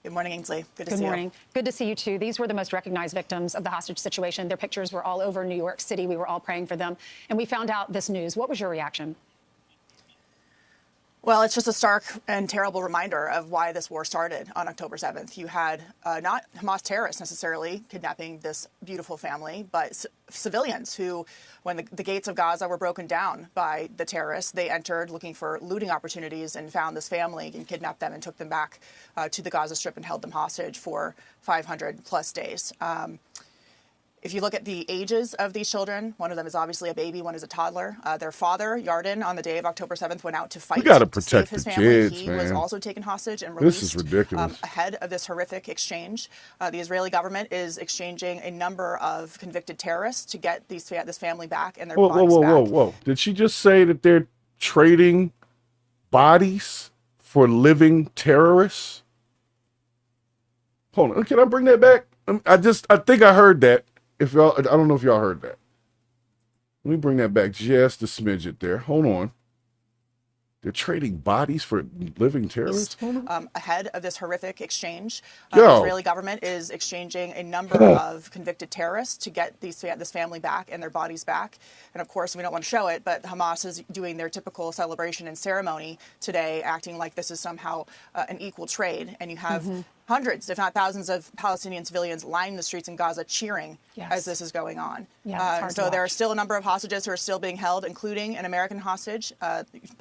Good morning, Ainsley. Good to see you. Good morning. Good to see you, too. These were the most recognized victims of the hostage situation. Their pictures were all over New York City. We were all praying for them. And we found out this news. What was your reaction? Well, it's just a stark and terrible reminder of why this war started on October 7th. You had not Hamas terrorists necessarily kidnapping this beautiful family, but civilians who, when the gates of Gaza were broken down by the terrorists, they entered looking for looting opportunities and found this family and kidnapped them and took them back to the Gaza Strip and held them hostage for 500 plus days. If you look at the ages of these children, one of them is obviously a baby, one is a toddler. Their father, Yarden, on the day of October 7th, went out to fight to save his family. Kids, he man. was also taken hostage and released. This is ridiculous. Ahead of this horrific exchange. The Israeli government is exchanging a number of convicted terrorists to get this family back and their bodies back. Whoa. Did she just say that they're trading bodies for living terrorists? Hold on. Can I bring that back? I think I heard that. If y'all, I don't know if y'all heard that. Let me bring that back just a smidget there. Hold on. They're trading bodies for living terrorists? Ahead of this horrific exchange, the Israeli government is exchanging a number of convicted terrorists to get this family back and their bodies back. And of course, we don't want to show it, but Hamas is doing their typical celebration and ceremony today, acting like this is somehow an equal trade. And you have hundreds, if not thousands, of Palestinian civilians lining the streets in Gaza cheering as this is going on. So there are still a number of hostages who are still being held, including an American hostage.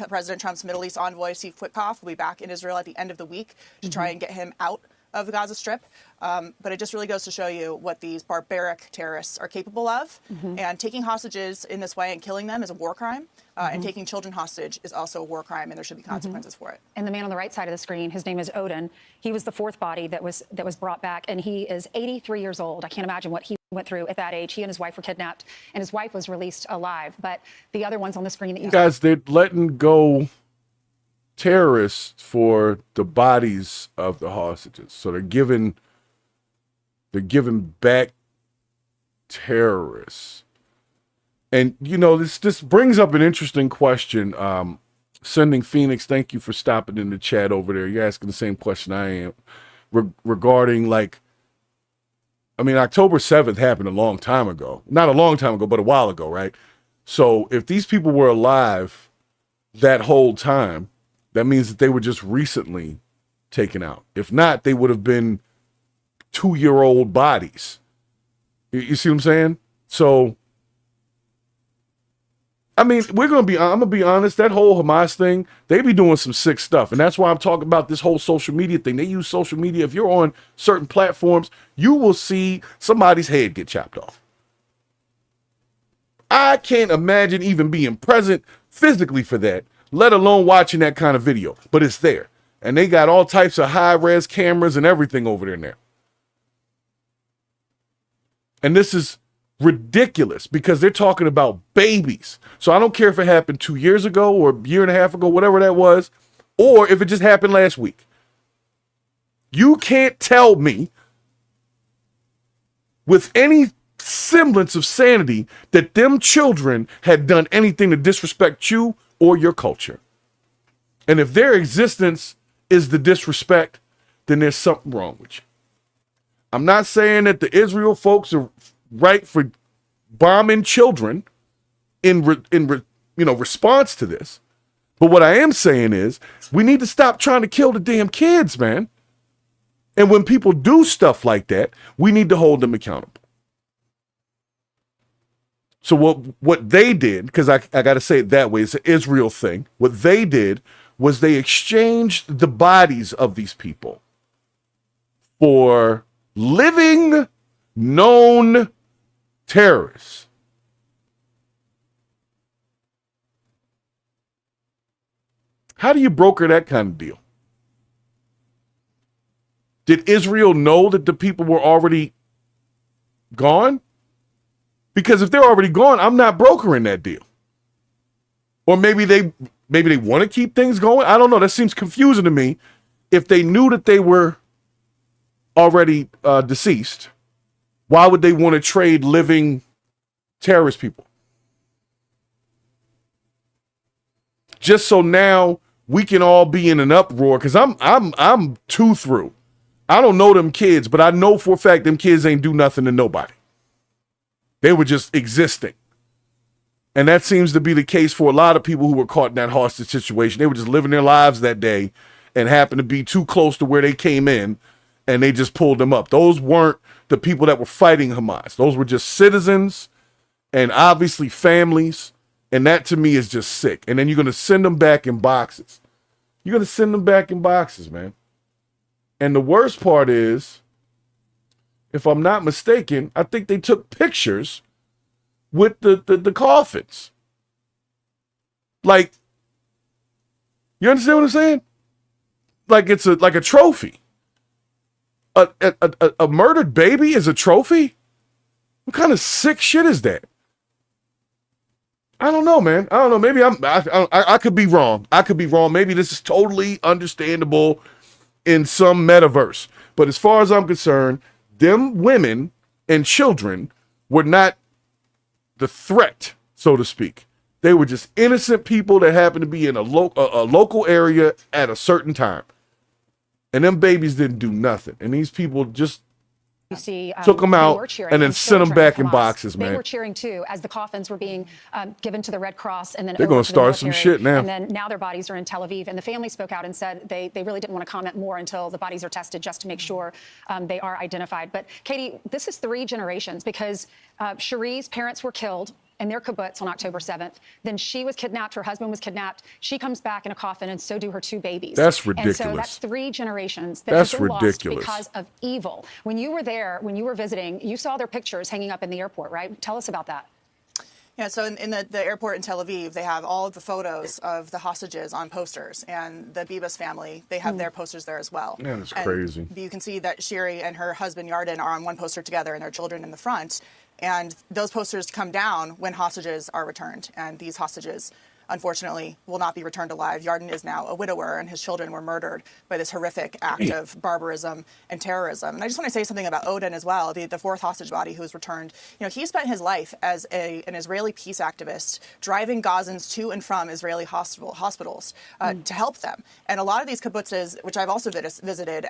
President Trump's Middle East envoy, Steve Witkoff, will be back in Israel at the end of the week to try and get him out of the Gaza Strip. But it just really goes to show you what these barbaric terrorists are capable of. And taking hostages in this way and killing them is a war crime. And taking children hostage is also a war crime, and there should be consequences for it. And the man on the right side of the screen, his name is Odin. He was the 4th body that was brought back, and he is 83 years old. I can't imagine what he went through at that age. He and his wife were kidnapped, and his wife was released alive. But the other ones on the screen that you guys, they're letting go terrorists for the bodies of the hostages. So they're giving back terrorists. And, you know, this brings up an interesting question. Sending Phoenix, thank you for stopping in the chat over there. You're asking the same question I am regarding, like, I mean, October 7th happened a long time ago. Not a long time ago, but a while ago, right? So if these people were alive that whole time, that means that they were just recently taken out. If not, they would have been 2-year-old bodies. You see what I'm saying? So, I mean, I'm going to be honest, that whole Hamas thing, they be doing some sick stuff. And that's why I'm talking about this whole social media thing. They use social media. If you're on certain platforms, you will see somebody's head get chopped off. I can't imagine even being present physically for that, let alone watching that kind of video. But it's there. And they got all types of high-res cameras and everything over there now. And this is ridiculous because they're talking about babies. So I don't care if it happened 2 years ago or a year and a half ago, whatever that was, or if it just happened last week. You can't tell me with any semblance of sanity that them children had done anything to disrespect you or your culture. And if their existence is the disrespect, then there's something wrong with you. I'm not saying that the Israel folks are right for bombing children in response to this. But what I am saying is we need to stop trying to kill the damn kids, man. And when people do stuff like that, we need to hold them accountable. So what they did, because I got to say it that way, it's an Israel thing. What they did was they exchanged the bodies of these people for living, known terrorists. How do you broker that kind of deal? Did Israel know that the people were already gone? Because if they're already gone, I'm not brokering that deal. Or maybe they want to keep things going. I don't know. That seems confusing to me. If they knew that they were already deceased, why would they want to trade living terrorist people? Just so now we can all be in an uproar, because I'm too through. I don't know them kids, but I know for a fact them kids ain't do nothing to nobody. They were just existing. And that seems to be the case for a lot of people who were caught in that hostage situation. They were just living their lives that day and happened to be too close to where they came in, and they just pulled them up. Those weren't the people that were fighting Hamas. Those were just citizens and obviously families. And that to me is just sick. And then you're going to send them back in boxes. You're going to send them back in boxes, man. And the worst part is, if I'm not mistaken, I think they took pictures with the coffins. Like, you understand what I'm saying? Like it's like a trophy. A murdered baby is a trophy? What kind of sick shit is that? I don't know, man. I don't know. Maybe I could be wrong. I could be wrong. Maybe this is totally understandable in some metaverse. But as far as I'm concerned, them women and children were not the threat, so to speak. They were just innocent people that happened to be in a local area at a certain time. And them babies didn't do nothing. And these people just took them out and then sent them back in boxes, man. They were cheering too as the coffins were being given to the Red Cross, and then they're going to start some shit now. And then now their bodies are in Tel Aviv, and the family spoke out and said they really didn't want to comment more until the bodies are tested, just to make sure they are identified. But Katie, this is 3 generations, because Cherie's parents were killed in their kibbutz on October 7th. Then she was kidnapped. Her husband was kidnapped. She comes back in a coffin, and so do her 2 babies. That's ridiculous. And so that's 3 generations that that's have been ridiculous. lost because of evil. When you were there, when you were visiting, you saw their pictures hanging up in the airport, right? Tell us about that. Yeah, so in the airport in Tel Aviv, they have all of the photos of the hostages on posters, and the BS family, they have their posters there as well. Man, that's crazy. You can see that Shiri and her husband Yarden are on one poster together, and their children in the front. And those posters come down when hostages are returned, and these hostages unfortunately, will not be returned alive. Yarden is now a widower, and his children were murdered by this horrific act of barbarism and terrorism. And I just want to say something about Odin as well, the fourth hostage body who was returned. He spent his life as an Israeli peace activist, driving Gazans to and from Israeli hospitals to help them. And a lot of these kibbutzes, which I've also visited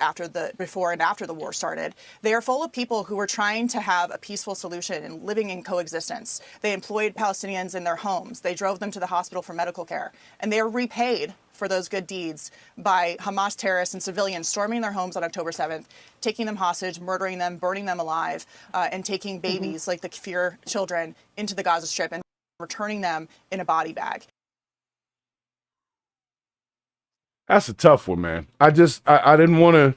before and after the war started, they are full of people who were trying to have a peaceful solution and living in coexistence. They employed Palestinians in their homes. They drove them to the hospital for medical care. And they are repaid for those good deeds by Hamas terrorists and civilians storming their homes on October 7th, taking them hostage, murdering them, burning them alive, and taking babies like the Kfir children into the Gaza Strip and returning them in a body bag. That's a tough one, man. I didn't want to.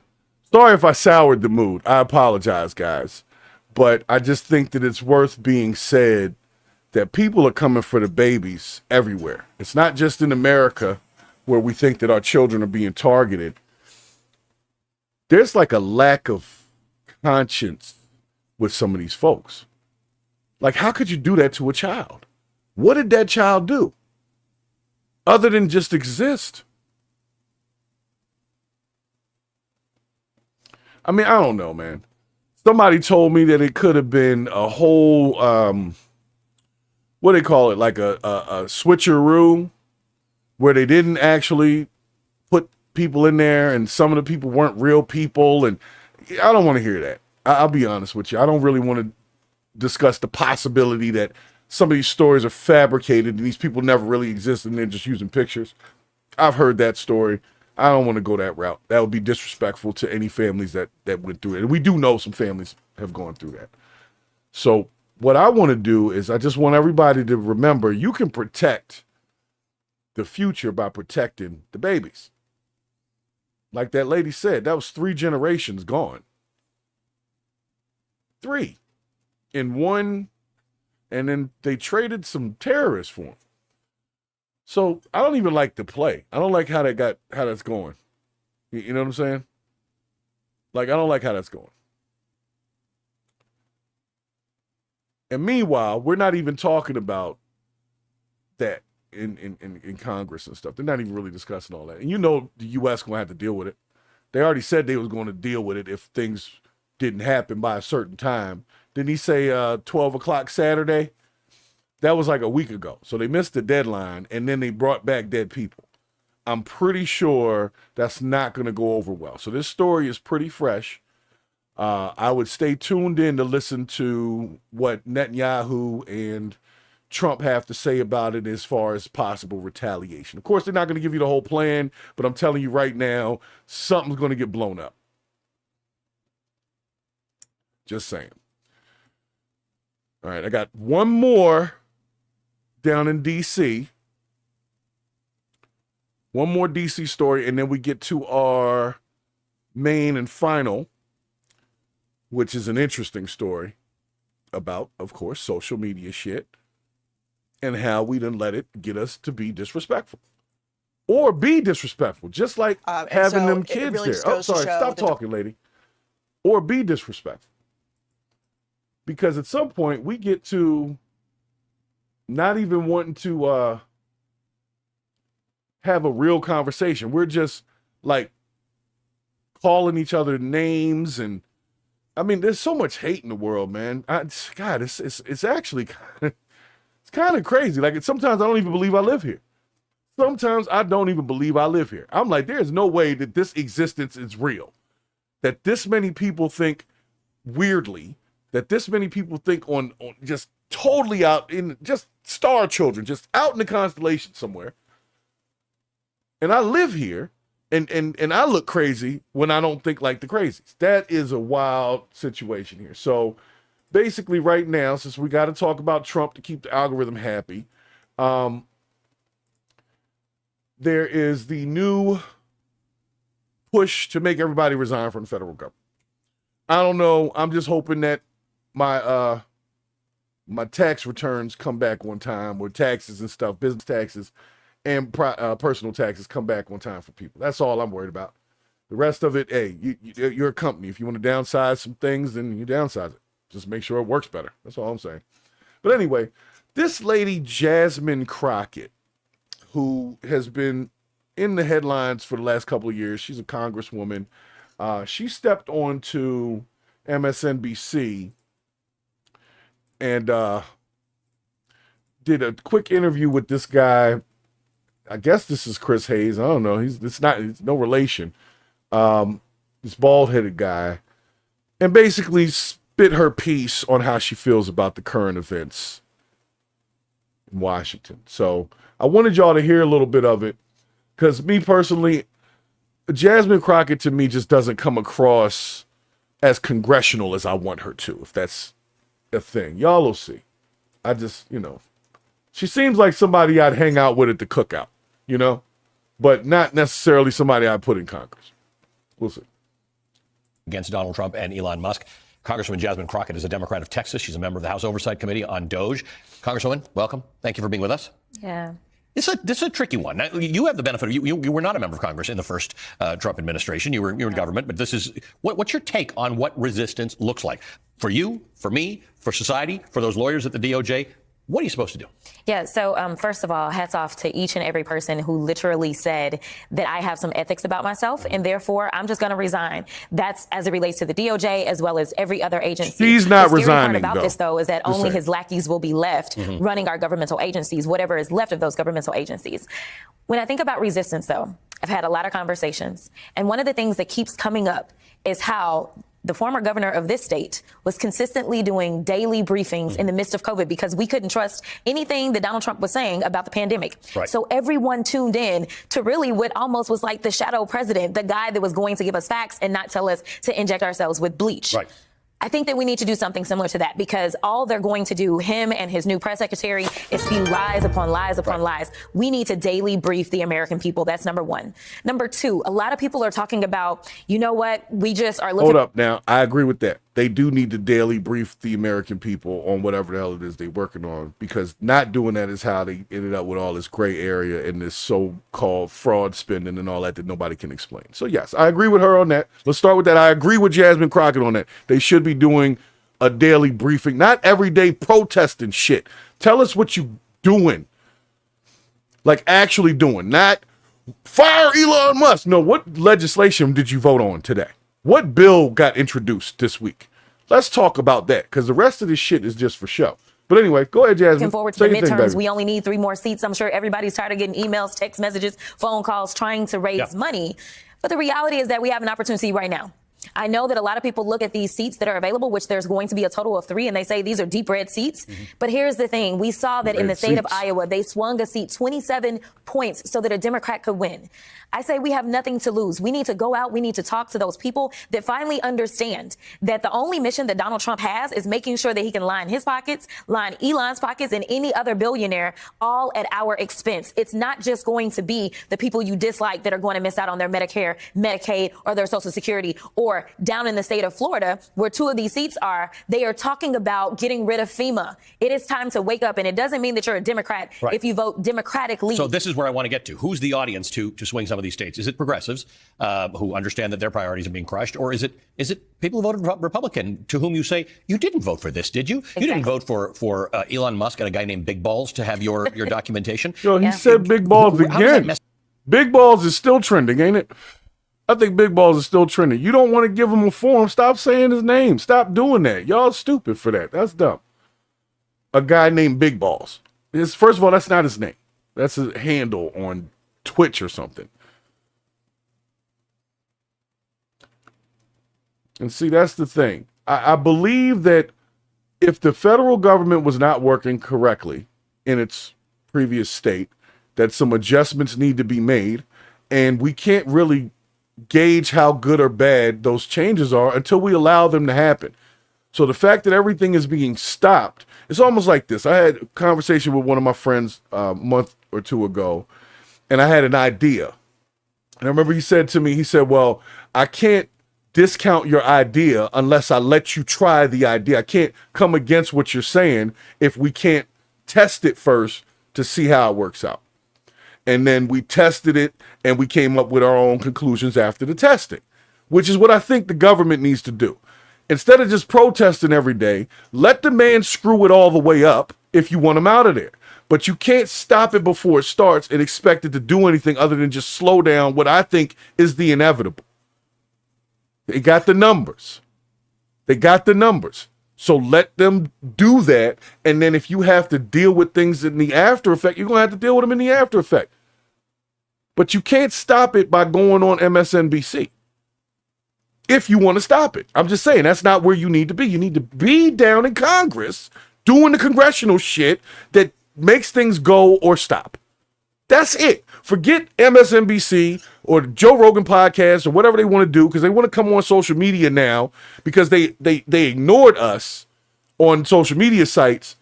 Sorry if I soured the mood. I apologize, guys. But I just think that it's worth being said that people are coming for the babies everywhere. It's not just in America where we think that our children are being targeted. There's like a lack of conscience with some of these folks. Like, how could you do that to a child? What did that child do other than just exist? I mean, I don't know, man. Somebody told me that it could have been a whole, what do they call it, like a switcheroo, where they didn't actually put people in there and some of the people weren't real people. And I don't want to hear that. I'll be honest with you. I don't really want to discuss the possibility that some of these stories are fabricated and these people never really exist and they're just using pictures. I've heard that story. I don't want to go that route. That would be disrespectful to any families that went through it. And we do know some families have gone through that. So what I want to do is I just want everybody to remember you can protect the future by protecting the babies. Like that lady said, that was 3 generations gone. 3 in one, and then they traded some terrorists for them. So I don't even like the play. I don't like how that's going. You know what I'm saying? Like, I don't like how that's going. And meanwhile, we're not even talking about that in Congress and stuff. They're not even really discussing all that. And you know the U.S. going to have to deal with it. They already said they was going to deal with it if things didn't happen by a certain time. Didn't he say 12 o'clock Saturday? That was like a week ago. So they missed the deadline, and then they brought back dead people. I'm pretty sure that's not going to go over well. So this story is pretty fresh. I would stay tuned in to listen to what Netanyahu and Trump have to say about it as far as possible retaliation. Of course, they're not going to give you the whole plan, but I'm telling you right now, something's going to get blown up. Just saying. All right, I got one more down in D.C. One more D.C. story, and then we get to our main and final, which is an interesting story about, of course, social media shit and how we done let it get us to be disrespectful. Or be disrespectful, just like having them kids really there. Oh, sorry, stop talking, lady. Or be disrespectful. Because at some point, we get to not even wanting to have a real conversation. We're just like calling each other names, and I mean, there's so much hate in the world, man. God, it's actually it's kind of crazy. Like, sometimes I don't even believe I live here. Sometimes I don't even believe I live here. I'm like, there's no way that this existence is real. That this many people think weirdly. That this many people think on just totally out in just star children, just out in the constellation somewhere. And I live here, and I look crazy when I don't think like the crazies. That is a wild situation here. So basically right now, since we got to talk about Trump to keep the algorithm happy, there is the new push to make everybody resign from the federal government. I don't know. I'm just hoping that my tax returns come back on time, or taxes and stuff, business taxes and personal taxes come back on time for people. That's all I'm worried about. The rest of it, hey, you're a company. If you want to downsize some things, then you downsize it. Just make sure it works better. That's all I'm saying. But anyway, this lady, Jasmine Crockett, who has been in the headlines for the last couple of years. She's a congresswoman. She stepped onto MSNBC and did a quick interview with this guy. I guess this is Chris Hayes. I don't know. It's no relation. This bald-headed guy, and basically spit her piece on how she feels about the current events in Washington. So I wanted y'all to hear a little bit of it, because me personally, Jasmine Crockett to me just doesn't come across as congressional as I want her to, if that's a thing. Y'all will see. I just, she seems like somebody I'd hang out with at the cookout, but not necessarily somebody I'd put in Congress. We'll see. Against Donald Trump and Elon Musk. Congresswoman Jasmine Crockett is a Democrat of Texas. She's a member of the House Oversight Committee on DOJ. Congresswoman, welcome. Thank you for being with us. Yeah. This is a tricky one. Now, you have the benefit of you were not a member of Congress in the first Trump administration. You were in government, but this is what's your take on what resistance looks like for you, for me, for society, for those lawyers at the DOJ? What are you supposed to do? Yeah, so first of all, hats off to each and every person who literally said that I have some ethics about myself, and therefore I'm just going to resign. That's as it relates to the DOJ as well as every other agency. He's not resigning. The scary part about though. this, though, is that Just only saying. his lackeys will be left running our governmental agencies, whatever is left of those governmental agencies. When I think about resistance, though, I've had a lot of conversations, and one of the things that keeps coming up is how the former governor of this state was consistently doing daily briefings in the midst of COVID because we couldn't trust anything that Donald Trump was saying about the pandemic. Right. So everyone tuned in to really what almost was like the shadow president, the guy that was going to give us facts and not tell us to inject ourselves with bleach. Right. I think that we need to do something similar to that, because all they're going to do, him and his new press secretary, is spew lies upon lies upon lies. We need to daily brief the American people. That's number one. Number two, a lot of people are talking about, you know what, we just are looking. Hold up now. I agree with that. They do need to daily brief the American people on whatever the hell it is they're working on, because not doing that is how they ended up with all this gray area and this so-called fraud spending and all that nobody can explain. So yes, I agree with her on that. Let's start with that. I agree with Jasmine Crockett on that. They should be doing a daily briefing, not everyday protesting shit. Tell us what you doing. Like actually doing, not fire Elon Musk. No, what legislation did you vote on today? What bill got introduced this week? Let's talk about that, because the rest of this shit is just for show. But anyway, go ahead, Jasmine. Looking forward to Say the your thing, midterms. baby. We only need 3 more seats. I'm sure everybody's tired of getting emails, text messages, phone calls, trying to raise money. But the reality is that we have an opportunity right now. I know that a lot of people look at these seats that are available, which there's going to be a total of 3, and they say these are deep red seats. But here's the thing. We saw that in the state of Iowa, they swung a seat 27 points so that a Democrat could win. I say we have nothing to lose. We need to go out. We need to talk to those people that finally understand that the only mission that Donald Trump has is making sure that he can line his pockets, line Elon's pockets, and any other billionaire, all at our expense. It's not just going to be the people you dislike that are going to miss out on their Medicare, Medicaid, or their Social Security. Or down in the state of Florida, where 2 of these seats are, they are talking about getting rid of FEMA. It is time to wake up, and it doesn't mean that you're a Democrat if you vote Democratically. So this is where I want to get to. Who's the audience to swing some of these states? Is it progressives who understand that their priorities are being crushed, or is it people who voted Republican to whom you say you didn't vote for this, did you? You didn't vote for Elon Musk and a guy named Big Balls to have your documentation. Yo, he said Big Balls again. Big Balls is still trending, ain't it? I think Big Balls is still trending. You don't want to give him a forum. Stop saying his name. Stop doing that. Y'all stupid for that. That's dumb. A guy named Big Balls. First of all, that's not his name. That's a handle on Twitch or something. And see, that's the thing. I believe that if the federal government was not working correctly in its previous state, that some adjustments need to be made, and we can't really gauge how good or bad those changes are until we allow them to happen. So the fact that everything is being stopped, it's almost like this. I had a conversation with one of my friends a month or 2 ago, and I had an idea. And I remember he said to me, he said, well, I can't discount your idea unless I let you try the idea. I can't come against what you're saying if we can't test it first to see how it works out. And then we tested it, and we came up with our own conclusions after the testing, which is what I think the government needs to do. Instead of just protesting every day, let the man screw it all the way up if you want him out of there. But you can't stop it before it starts and expect it to do anything other than just slow down what I think is the inevitable. They got the numbers. They got the numbers. So let them do that. And then if you have to deal with things in the after effect, you're going to have to deal with them in the after effect. But you can't stop it by going on MSNBC. If you want to stop it. I'm just saying, that's not where you need to be. You need to be down in Congress doing the congressional shit that makes things go or stop. That's it. Forget MSNBC or the Joe Rogan podcast or whatever they want to do, because they want to come on social media now because they ignored us on social media sites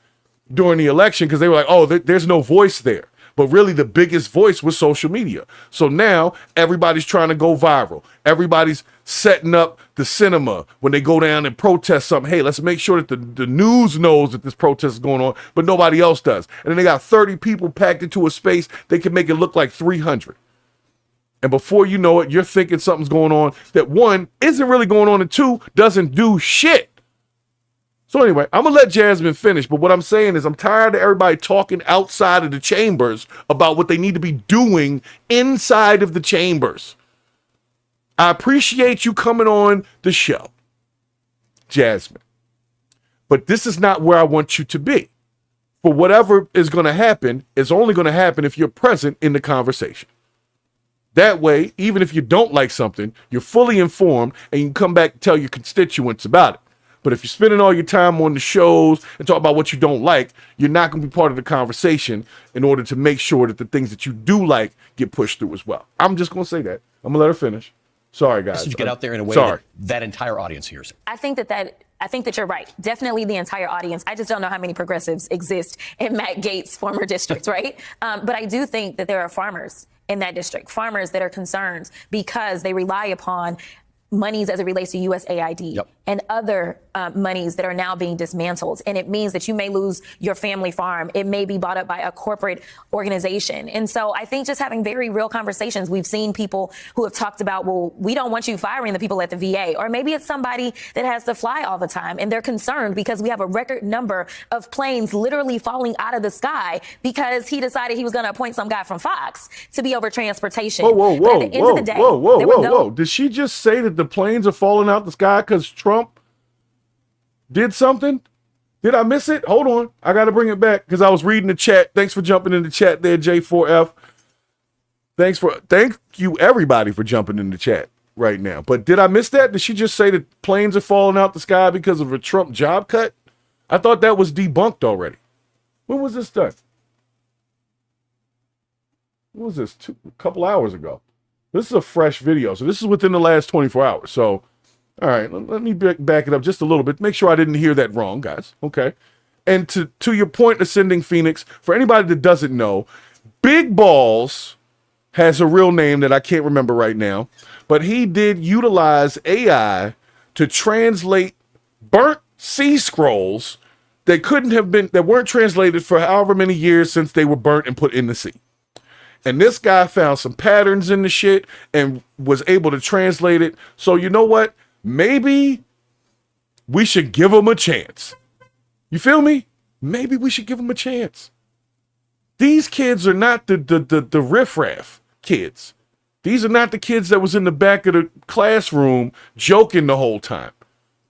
during the election because they were like, oh, there's no voice there. But really the biggest voice was social media. So now everybody's trying to go viral. Everybody's setting up the cinema when they go down and protest something. Hey, let's make sure that the news knows that this protest is going on, but nobody else does. And then they got 30 people packed into a space. They can make it look like 300. And before you know it, you're thinking something's going on that, one, isn't really going on, and two, doesn't do shit. So anyway, I'm going to let Jasmine finish, but what I'm saying is I'm tired of everybody talking outside of the chambers about what they need to be doing inside of the chambers. I appreciate you coming on the show, Jasmine, but this is not where I want you to be. For whatever is going to happen, it's only going to happen if you're present in the conversation. That way, even if you don't like something, you're fully informed and you can come back and tell your constituents about it. But if you're spending all your time on the shows and talk about what you don't like, you're not going to be part of the conversation in order to make sure that the things that you do like get pushed through as well. I'm just going to say that. I'm going to let her finish. Sorry, guys. Message get out there in a way that entire audience hears. I think that you're right. Definitely the entire audience. I just don't know how many progressives exist in Matt Gaetz' former district, right? But I do think that there are farmers in that district, farmers that are concerned because they rely upon monies as it relates to USAID and other monies that are now being dismantled. And it means that you may lose your family farm. It may be bought up by a corporate organization. And so I think just having very real conversations, we've seen people who have talked about, well, we don't want you firing the people at the VA. Or maybe it's somebody that has to fly all the time and they're concerned because we have a record number of planes literally falling out of the sky because he decided he was going to appoint some guy from Fox to be over transportation. Whoa. Did she just say that the planes are falling out the sky because Trump did something? Did I miss it? Hold on. I got to bring it back because I was reading the chat. Thanks for jumping in the chat there, J4F. Thank you, everybody, for jumping in the chat right now. But did I miss that? Did she just say that planes are falling out the sky because of a Trump job cut? I thought that was debunked already. When was this done? When was this? A couple hours ago. This is a fresh video, so this is within the last 24 hours. So, all right, let me back it up just a little bit. Make sure I didn't hear that wrong, guys. Okay. And to your point, Ascending Phoenix, for anybody that doesn't know, Big Balls has a real name that I can't remember right now, but he did utilize AI to translate burnt sea scrolls that weren't translated for however many years since they were burnt and put in the sea. And this guy found some patterns in the shit and was able to translate it. So you know what? Maybe we should give him a chance. You feel me? Maybe we should give him a chance. These kids are not the riffraff kids. These are not the kids that was in the back of the classroom joking the whole time.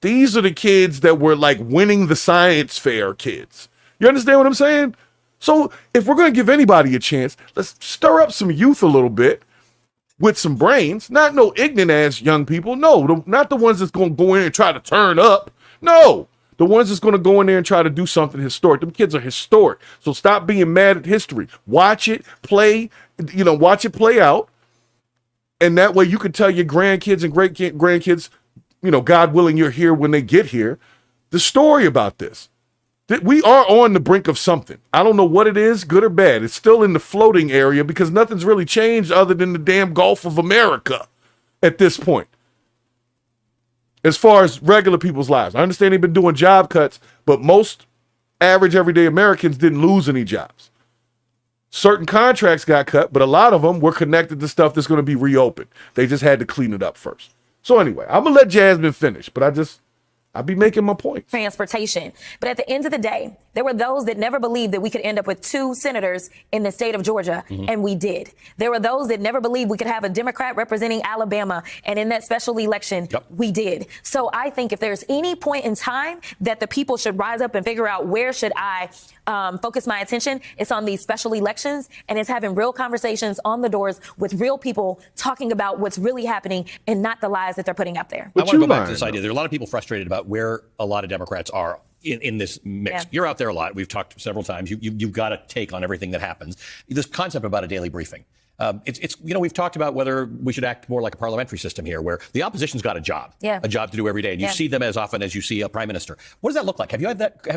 These are the kids that were like winning the science fair kids. You understand what I'm saying? So if we're going to give anybody a chance, let's stir up some youth a little bit with some brains, not no ignorant ass young people. No, not the ones that's going to go in and try to turn up. No, the ones that's going to go in there and try to do something historic. Them kids are historic. So stop being mad at history. Watch it play, watch it play out. And that way you can tell your grandkids and great grandkids, God willing, you're here when they get here, the story about this. We are on the brink of something. I don't know what it is, good or bad. It's still in the floating area because nothing's really changed other than the damn Gulf of America at this point. As far as regular people's lives. I understand they've been doing job cuts, but most average everyday Americans didn't lose any jobs. Certain contracts got cut, but a lot of them were connected to stuff that's going to be reopened. They just had to clean it up first. So anyway, I'm going to let Jasmine finish, but I'd be making my point. Transportation. But at the end of the day, there were those that never believed that we could end up with 2 senators in the state of Georgia, and we did. There were those that never believed we could have a Democrat representing Alabama, and in that special election, we did. So I think if there's any point in time that the people should rise up and figure out where should I focus my attention, it's on these special elections, and it's having real conversations on the doors with real people talking about what's really happening and not the lies that they're putting out there. I want to go back to this idea. There are a lot of people frustrated about where a lot of Democrats are in this mix. Yeah. You're out there a lot. We've talked several times. You've got a take on everything that happens. This concept about a daily briefing. It's we've talked about whether we should act more like a parliamentary system here, where the opposition's got a job to do every day, and you see them as often as you see a prime minister. What does that look like? Have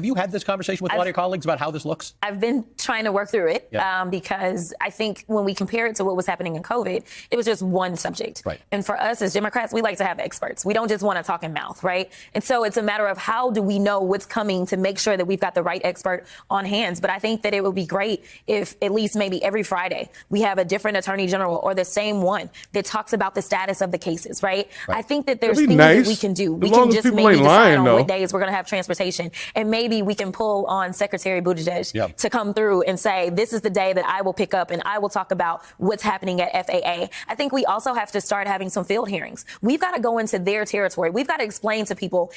you had this conversation with a lot of your colleagues about how this looks? I've been trying to work through it because I think when we compare it to what was happening in COVID, it was just one subject. Right. And for us as Democrats, we like to have experts. We don't just want to talk in mouth, right? And so it's a matter of how do we know what's coming to make sure that we've got the right expert on hands. But I think that it would be great if at least maybe every Friday we have a different attorney general or the same one that talks about the status of the cases, right? I think that there's things that we can do. We can just maybe decide on what days we're going to have transportation, and maybe we can pull on Secretary Buttigieg to come through and say, this is the day that I will pick up and I will talk about what's happening at FAA. I think we also have to start having some field hearings. We've got to go into their territory. We've got to explain to people.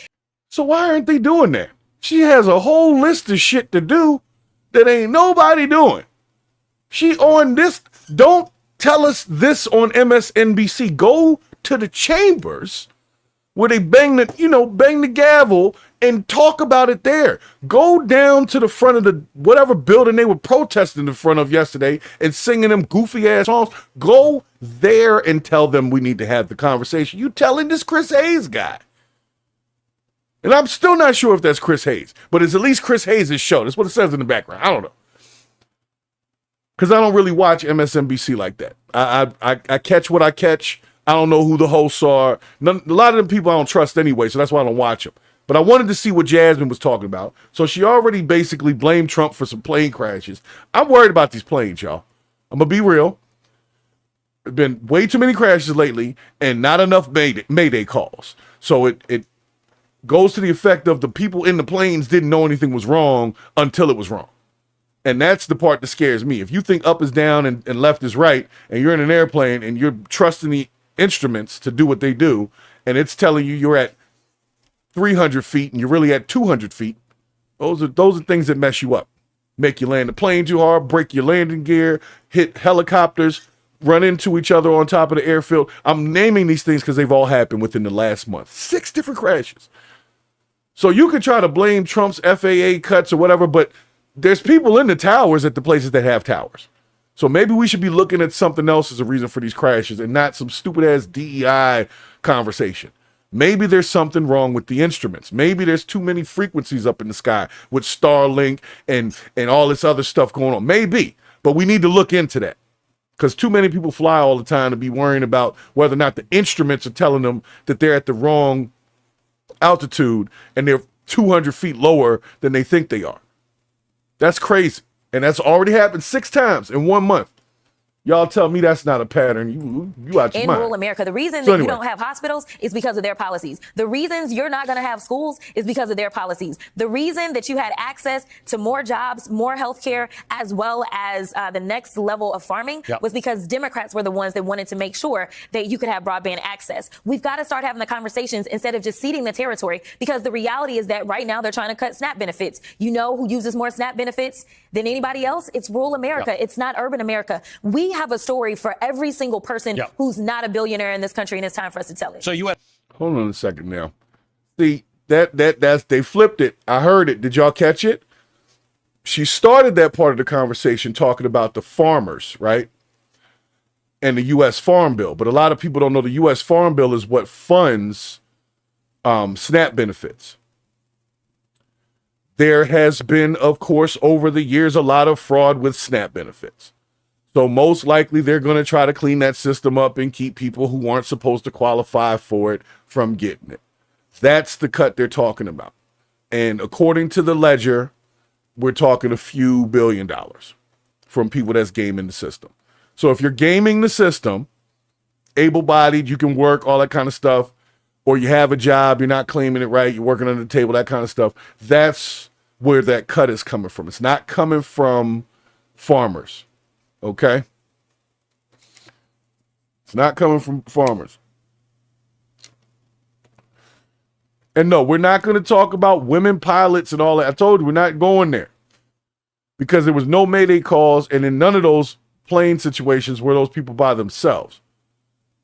So why aren't they doing that? She has a whole list of shit to do that ain't nobody doing. She on this, don't tell us this on MSNBC. Go to the chambers where they bang the gavel and talk about it there. Go down to the front of the whatever building they were protesting in front of yesterday and singing them goofy ass songs. Go there and tell them we need to have the conversation. You telling this Chris Haze guy. And I'm still not sure if that's Chris Haze, but it's at least Chris Haze's show. That's what it says in the background. I don't know. Because I don't really watch MSNBC like that. I catch what I catch. I don't know who the hosts are. A lot of them people I don't trust anyway, so that's why I don't watch them. But I wanted to see what Jasmine was talking about. So she already basically blamed Trump for some plane crashes. I'm worried about these planes, y'all. I'm going to be real. There's been way too many crashes lately and not enough mayday calls. So it goes to the effect of the people in the planes didn't know anything was wrong until it was wrong. And that's the part that scares me. If you think up is down and left is right, and you're in an airplane and you're trusting the instruments to do what they do, and it's telling you you're at 300 feet and you're really at 200 feet, those are things that mess you up. Make you land the plane too hard, break your landing gear, hit helicopters, run into each other on top of the airfield. I'm naming these things because they've all happened within the last month. 6 different crashes. So you can try to blame Trump's FAA cuts or whatever, but there's people in the towers at the places that have towers. So maybe we should be looking at something else as a reason for these crashes and not some stupid ass DEI conversation. Maybe there's something wrong with the instruments. Maybe there's too many frequencies up in the sky with Starlink and all this other stuff going on. Maybe, but we need to look into that because too many people fly all the time to be worrying about whether or not the instruments are telling them that they're at the wrong altitude and they're 200 feet lower than they think they are. That's crazy. And that's already happened 6 times in 1 month. Y'all tell me that's not a pattern. You out your in mind. rural America. The reason that you don't have hospitals is because of their policies. The reasons you're not going to have schools is because of their policies. The reason that you had access to more jobs, more health care, as well as the next level of farming was because Democrats were the ones that wanted to make sure that you could have broadband access. We've got to start having the conversations instead of just ceding the territory, because the reality is that right now they're trying to cut SNAP benefits. You know who uses more SNAP benefits than anybody else? It's rural America. It's not urban America. We have a story for every single person who's not a billionaire in this country, and it's time for us to tell it. So you hold on a second now. See, that's they flipped it. I heard it. Did y'all catch it? She started that part of the conversation talking about the farmers, right? And the U.S. Farm Bill. But a lot of people don't know the U.S. Farm Bill is what funds SNAP benefits. There has been, of course, over the years, a lot of fraud with SNAP benefits. So most likely they're going to try to clean that system up and keep people who aren't supposed to qualify for it from getting it. That's the cut they're talking about. And according to the ledger, we're talking a few $1 billion from people that's gaming the system. So if you're gaming the system, able-bodied, you can work, all that kind of stuff, or you have a job, you're not claiming it right, you're working under the table, that kind of stuff. That's where that cut is coming from. It's not coming from farmers, okay? It's not coming from farmers. And no, we're not going to talk about women pilots and all that. I told you, we're not going there. Because there was no Mayday calls, and in none of those plane situations were those people by themselves.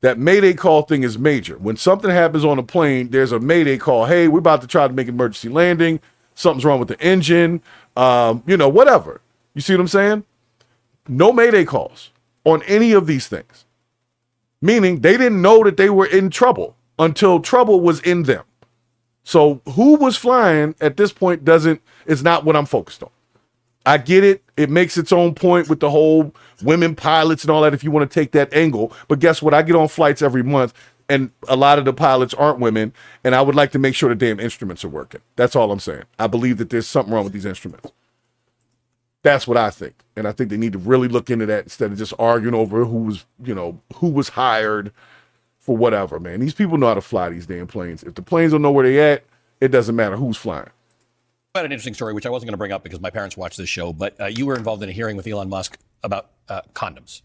That Mayday call thing is major. When something happens on a plane, there's a Mayday call. Hey, we're about to try to make an emergency landing. Something's wrong with the engine. Whatever. You see what I'm saying? No Mayday calls on any of these things. Meaning they didn't know that they were in trouble until trouble was in them. So who was flying at this point is not what I'm focused on. I get it. It makes its own point with the whole women pilots and all that if you want to take that angle. But guess what? I get on flights every month, and a lot of the pilots aren't women, and I would like to make sure the damn instruments are working. That's all I'm saying. I believe that there's something wrong with these instruments. That's what I think. And I think they need to really look into that instead of just arguing over who was hired for whatever, man. These people know how to fly these damn planes. If the planes don't know where they at, it doesn't matter who's flying. I had an interesting story, which I wasn't going to bring up because my parents watch this show, but you were involved in a hearing with Elon Musk about condoms,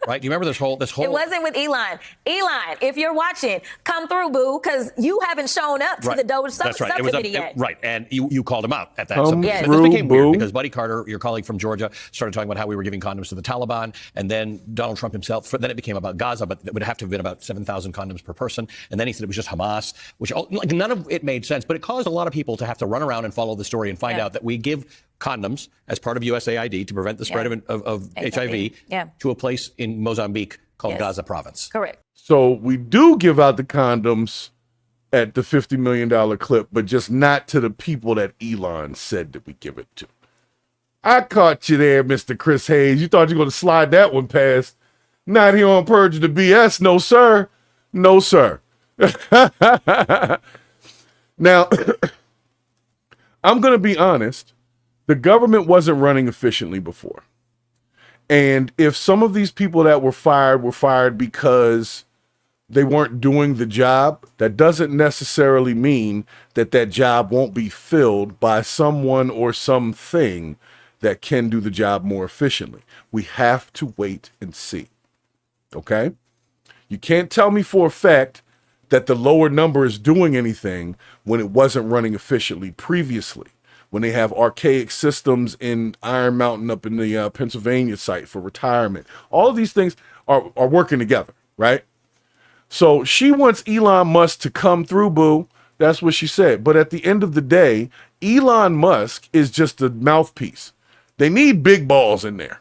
right? Do you remember this whole? It wasn't with Elon. Elon, if you're watching, come through, boo, because you haven't shown up to the Doge subcommittee yet. Right, and you called him out at that. Come Yes. through, This became boo. weird because Buddy Carter, your colleague from Georgia, started talking about how we were giving condoms to the Taliban, and then Donald Trump himself. Then it became about Gaza, but it would have to have been about 7,000 condoms per person. And then he said it was just Hamas, which none of it made sense. But it caused a lot of people to have to run around and follow the story and find out that we give condoms as part of USAID to prevent the spread of HIV to a place in Mozambique called Gaza province. Correct. So we do give out the condoms at the $50 million clip, but just not to the people that Elon said that we give it to. I caught you there, Mr. Chris Hayes. You thought you were going to slide that one past. Not here on Purge the BS. No, sir. No, sir. Now, I'm going to be honest. The government wasn't running efficiently before. And if some of these people that were fired because they weren't doing the job, that doesn't necessarily mean that that job won't be filled by someone or something that can do the job more efficiently. We have to wait and see. Okay? You can't tell me for a fact that the lower number is doing anything when it wasn't running efficiently previously. When they have archaic systems in Iron Mountain up in the Pennsylvania site for retirement. All of these things are working together, right? So she wants Elon Musk to come through, boo. That's what she said. But at the end of the day, Elon Musk is just a mouthpiece. They need big balls in there.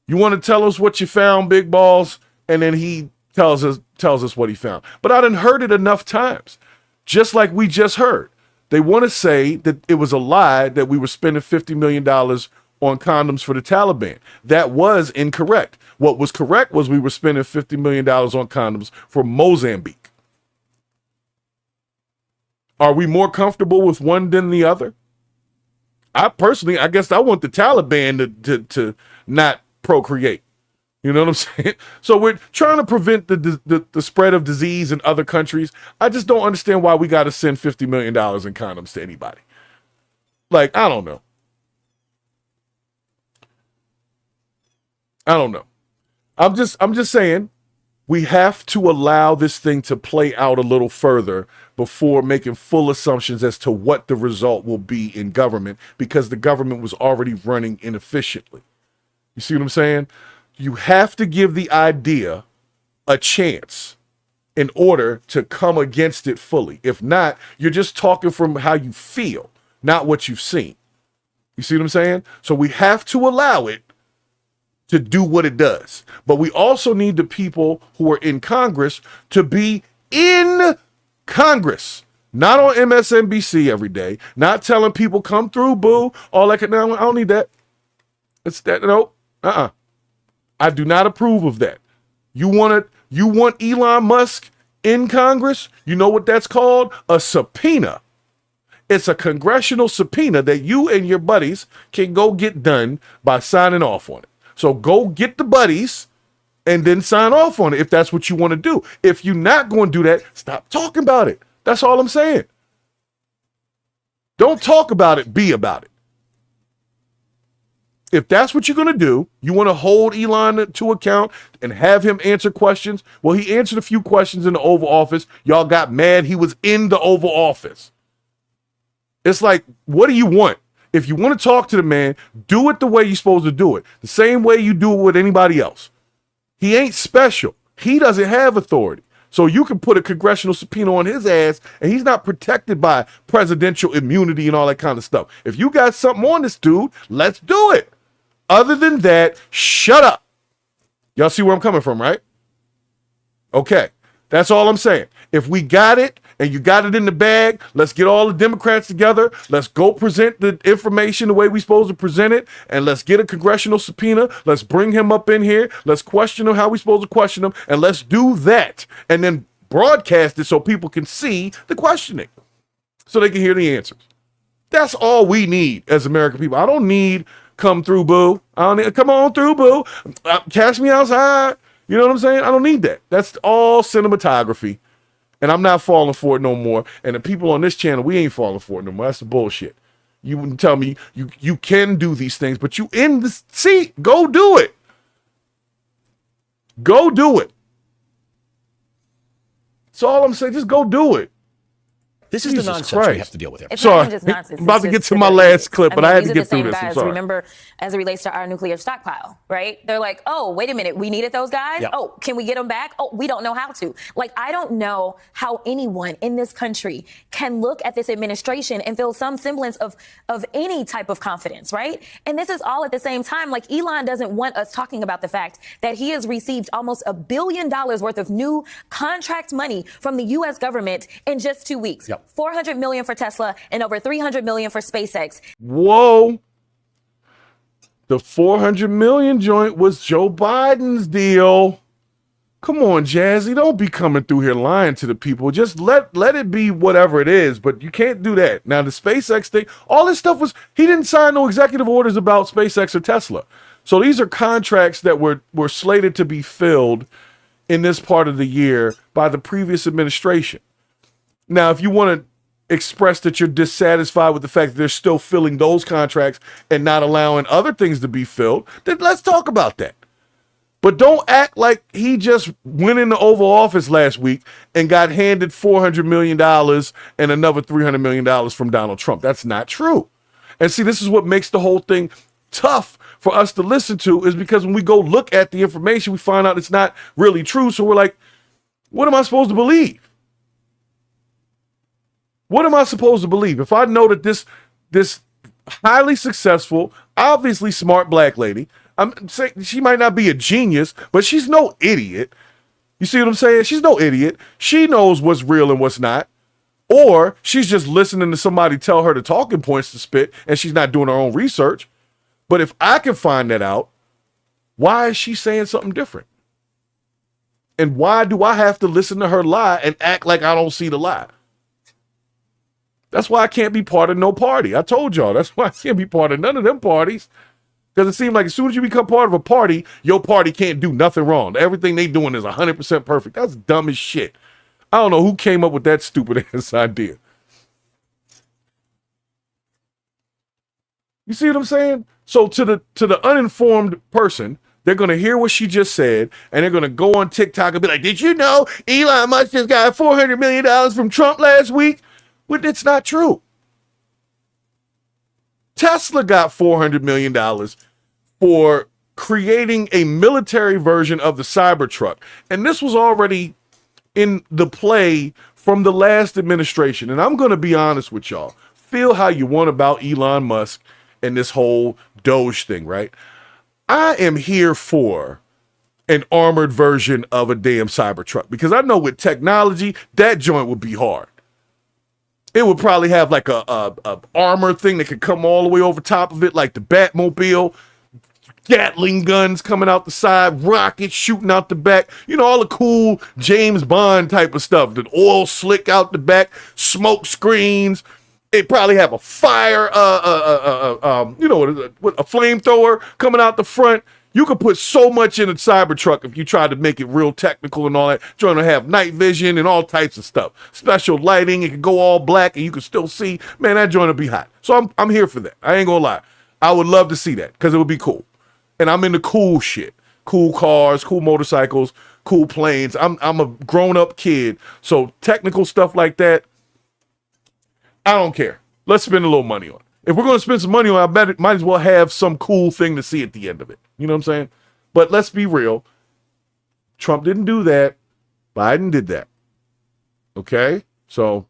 You want to tell us what you found, big balls? And then he tells us what he found. But I done heard it enough times, just like we just heard. They want to say that it was a lie that we were spending $50 million on condoms for the Taliban. That was incorrect. What was correct was we were spending $50 million on condoms for Mozambique. Are we more comfortable with one than the other? I guess I want the Taliban to not procreate. You know what I'm saying? So we're trying to prevent the spread of disease in other countries. I just don't understand why we got to send $50 million in condoms to anybody. Like, I don't know. I'm just saying we have to allow this thing to play out a little further before making full assumptions as to what the result will be in government, because the government was already running inefficiently. You see what I'm saying? You have to give the idea a chance in order to come against it fully. If not, you're just talking from how you feel, not what you've seen. You see what I'm saying? So we have to allow it to do what it does. But we also need the people who are in Congress to be in Congress. Not on MSNBC every day. Not telling people, come through, boo. All that. No, I don't need that. It's that. No. I do not approve of that. You want Elon Musk in Congress? You know what that's called? A subpoena. It's a congressional subpoena that you and your buddies can go get done by signing off on it. So go get the buddies and then sign off on it if that's what you want to do. If you're not going to do that, stop talking about it. That's all I'm saying. Don't talk about it, be about it. If that's what you're going to do, you want to hold Elon to account and have him answer questions. Well, he answered a few questions in the Oval Office. Y'all got mad he was in the Oval Office. It's like, what do you want? If you want to talk to the man, do it the way you're supposed to do it. The same way you do it with anybody else. He ain't special. He doesn't have authority. So you can put a congressional subpoena on his ass, and he's not protected by presidential immunity and all that kind of stuff. If you got something on this dude, let's do it. Other than that, shut up. Y'all see where I'm coming from, right? Okay, that's all I'm saying. If we got it and you got it in the bag, let's get all the Democrats together. Let's go present the information the way we're supposed to present it, and let's get a congressional subpoena. Let's bring him up in here. Let's question him how we're supposed to question him, and let's do that. And then broadcast it so people can see the questioning, so they can hear the answers. That's all we need as American people. I don't need come through, boo. I don't need, come on through, boo. Catch me outside. You know what I'm saying? I don't need that. That's all cinematography. And I'm not falling for it no more. And the people on this channel, we ain't falling for it no more. That's the bullshit. You wouldn't tell me you can do these things, but you in the seat. Go do it. Go do it. That's all I'm saying. Just go do it. This is Jesus the nonsense Christ. we have to deal with here. It's Sorry. not even just nonsense. I'm about It's to just get to my last clip, but I had to get through this. I'm Guys, sorry. remember, as it relates to our nuclear stockpile, right? They're like, oh, wait a minute, we needed those guys? Yep. Oh, can we get them back? Oh, we don't know how to. Like, I don't know how anyone in this country can look at this administration and feel some semblance of any type of confidence, right? And this is all at the same time. Like, Elon doesn't want us talking about the fact that he has received almost $1 billion worth of new contract money from the U.S. government in just 2 weeks. Yep. $400 million for Tesla and over $300 million for SpaceX. Whoa. The 400 million joint was Joe Biden's deal. Come on, Jazzy. Don't be coming through here lying to the people. Just let it be whatever it is, but you can't do that. Now, the SpaceX thing, all this stuff was, he didn't sign no executive orders about SpaceX or Tesla. So these are contracts that were slated to be filled in this part of the year by the previous administration. Now, if you want to express that you're dissatisfied with the fact that they're still filling those contracts and not allowing other things to be filled, then let's talk about that. But don't act like he just went in the Oval Office last week and got handed $400 million and another $300 million from Donald Trump. That's not true. And see, this is what makes the whole thing tough for us to listen to, is because when we go look at the information, we find out it's not really true. So we're like, what am I supposed to believe? What am I supposed to believe? If I know that this highly successful, obviously smart black lady, I'm saying she might not be a genius, but she's no idiot. You see what I'm saying? She's no idiot. She knows what's real and what's not. Or she's just listening to somebody tell her the talking points to spit, and she's not doing her own research. But if I can find that out, why is she saying something different? And why do I have to listen to her lie and act like I don't see the lie? That's why I can't be part of no party. I told y'all, that's why I can't be part of none of them parties. Because it seems like as soon as you become part of a party, your party can't do nothing wrong. Everything they doing is 100% perfect. That's dumb as shit. I don't know who came up with that stupid ass idea. You see what I'm saying? So to the uninformed person, they're going to hear what she just said, and they're going to go on TikTok and be like, did you know Elon Musk just got $400 million from Trump last week? Well, it's not true. Tesla got $400 million for creating a military version of the Cybertruck. And this was already in the play from the last administration. And I'm going to be honest with y'all. Feel how you want about Elon Musk and this whole Doge thing, right? I am here for an armored version of a damn Cybertruck, because I know with technology, that joint would be hard. It would probably have like a armor thing that could come all the way over top of it, like the Batmobile, Gatling guns coming out the side, rockets shooting out the back, you know, all the cool James Bond type of stuff. The oil slick out the back, smoke screens. It probably have a fire, a flamethrower coming out the front. You could put so much in a Cybertruck if you tried to make it real technical and all that. Trying to have night vision and all types of stuff. Special lighting, it could go all black and you can still see. Man, that joint will be hot. So I'm here for that. I ain't gonna lie. I would love to see that because it would be cool. And I'm into cool shit. Cool cars, cool motorcycles, cool planes. I'm a grown-up kid. So technical stuff like that, I don't care. Let's spend a little money on it. If we're going to spend some money on it, I bet it might as well have some cool thing to see at the end of it. You know what I'm saying? But let's be real. Trump didn't do that. Biden did that. Okay? So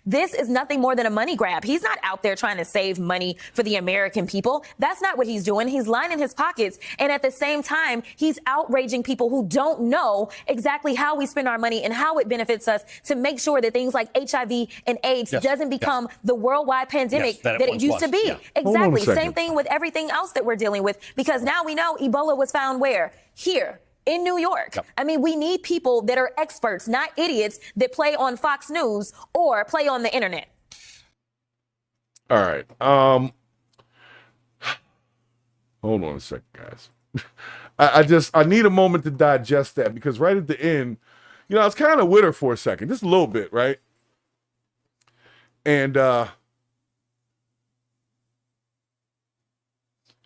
this is nothing more than a money grab. He's not out there trying to save money for the American people. That's not what he's doing. He's lining his pockets. And at the same time, he's outraging people who don't know exactly how we spend our money and how it benefits us to make sure that things like HIV and AIDS doesn't become the worldwide pandemic that it used to be. Yeah. Exactly. Same thing with everything else that we're dealing with, because now we know Ebola was found where? Here. In New York. I mean, we need people that are experts, not idiots that play on Fox News or play on the internet. all right. Hold on a second, guys. I need a moment to digest that because right at the end, I was kind of with her for a second, just a little bit, right? And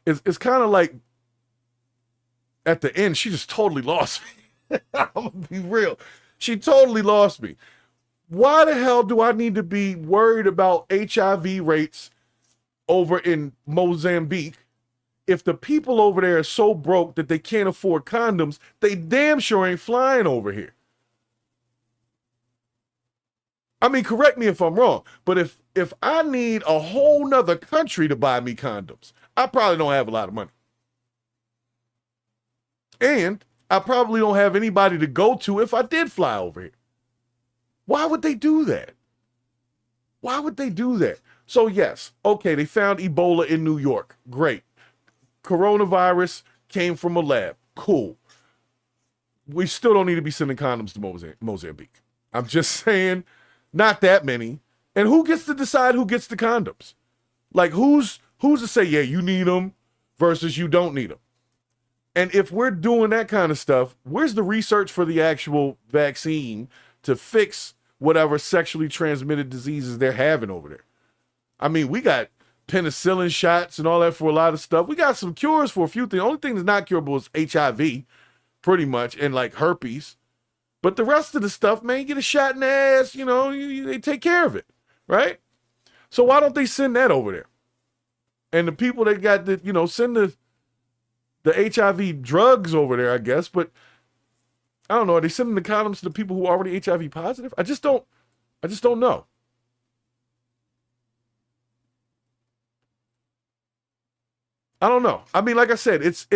it's kind of like at the end, she just totally lost me. I'm gonna be real. She totally lost me. Why the hell do I need to be worried about HIV rates over in Mozambique if the people over there are so broke that they can't afford condoms? They damn sure ain't flying over here. I mean, correct me if I'm wrong, but if I need a whole nother country to buy me condoms, I probably don't have a lot of money. And I probably don't have anybody to go to if I did fly over here. Why would they do that? Why would they do that? So yes, okay, they found Ebola in New York. Great. Coronavirus came from a lab. Cool. We still don't need to be sending condoms to Mozambique. I'm just saying, not that many. And who gets to decide who gets the condoms? Like, who's to say, yeah, you need them versus you don't need them? And if we're doing that kind of stuff, where's the research for the actual vaccine to fix whatever sexually transmitted diseases they're having over there? I mean, we got penicillin shots and all that for a lot of stuff. We got some cures for a few things. The only thing that's not curable is HIV, pretty much, and like herpes. But the rest of the stuff, man, you get a shot in the ass, they take care of it, right? So why don't they send that over there? And the people that got the, send the HIV drugs over there, I guess, but I don't know. Are they sending the condoms to the people who are already HIV positive? I just don't know. I don't know. I mean, like I said, it's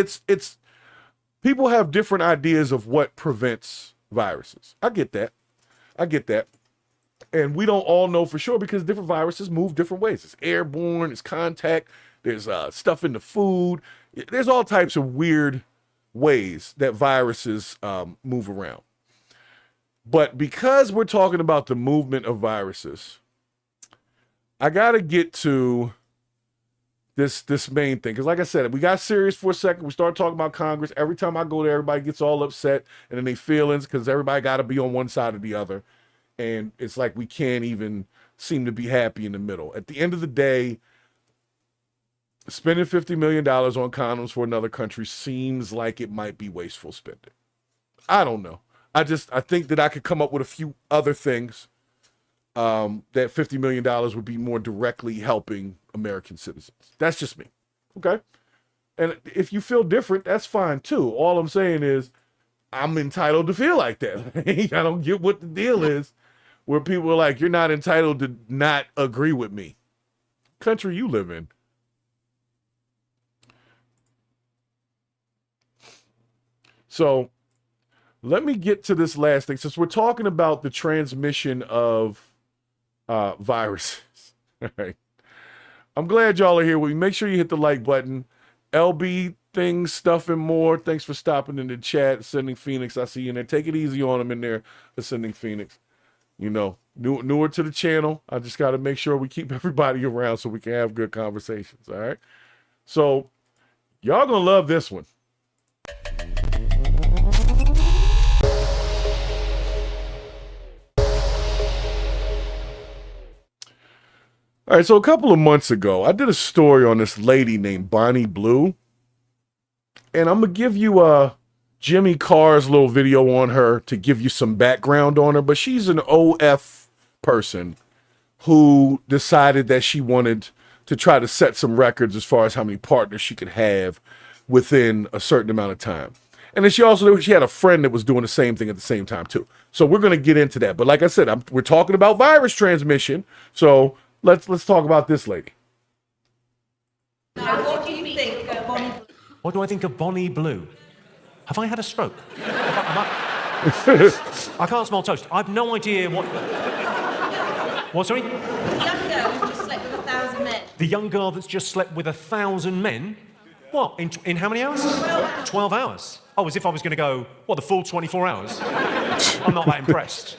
people have different ideas of what prevents viruses. I get that. And we don't all know for sure because different viruses move different ways. It's airborne, it's contact, there's stuff in the food. There's all types of weird ways that viruses move around. But because we're talking about the movement of viruses, I got to get to this main thing. Because like I said, we got serious for a second. We started talking about Congress. Every time I go there, everybody gets all upset and then they feelings because everybody got to be on one side or the other. And it's like we can't even seem to be happy in the middle. At the end of the day, spending $50 million on condoms for another country seems like it might be wasteful spending. I don't know. I think that I could come up with a few other things that $50 million would be more directly helping American citizens. That's just me. Okay? And if you feel different, that's fine too. All I'm saying is I'm entitled to feel like that. I don't get what the deal is where people are like, you're not entitled to not agree with me. Country you live in. So let me get to this last thing. Since we're talking about the transmission of viruses. All right. I'm glad y'all are here with me. Make sure you hit the like button. LB things, stuff and more. Thanks for stopping in the chat. Ascending Phoenix, I see you in there. Take it easy on them in there, Ascending Phoenix. Newer to the channel. I just got to make sure we keep everybody around so we can have good conversations. All right. So y'all going to love this one. All right, so a couple of months ago, I did a story on this lady named Bonnie Blue. And I'm going to give you Jimmy Carr's little video on her to give you some background on her. But she's an OF person who decided that she wanted to try to set some records as far as how many partners she could have within a certain amount of time. And then she had a friend that was doing the same thing at the same time too. So we're going to get into that. But like I said, we're talking about virus transmission. So let's talk about this lady. What do you think of Bonnie Blue? What do I think of Bonnie Blue? Have I had a stroke? I can't smell toast. I've no idea what... What, sorry? The young girl that's just slept with 1,000 men? What, in how many hours? 12 hours. Oh, as if I was going to go, what, the full 24 hours? I'm not that impressed.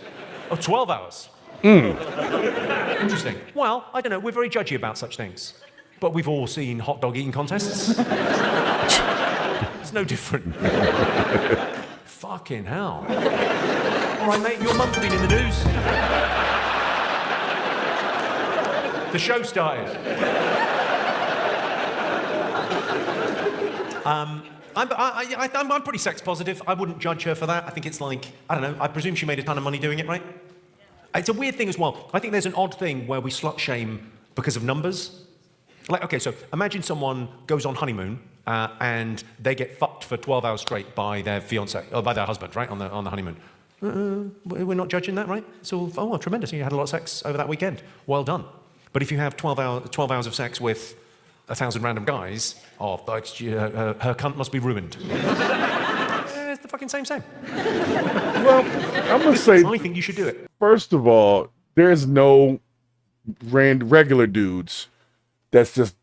Oh, 12 hours. Interesting. Well, I don't know, we're very judgy about such things. But we've all seen hot dog eating contests. It's no different. Fucking hell. All right, mate, your mum's been in the news. The show started. I'm pretty sex positive. I wouldn't judge her for that. I think it's like, I don't know, I presume she made a ton of money doing it, right? It's a weird thing as well. I think there's an odd thing where we slut shame because of numbers. Like, okay, so imagine someone goes on honeymoon and they get fucked for 12 hours straight by their fiancé, or by their husband, right, on the honeymoon. We're not judging that, right? So, oh, tremendous, you had a lot of sex over that weekend. Well done. But if you have 12 hours of sex with 1,000 random guys, oh, her cunt must be ruined. It's the fucking same. Well, I'm going to say... I think you should do it. First of all, there's no regular dudes that's just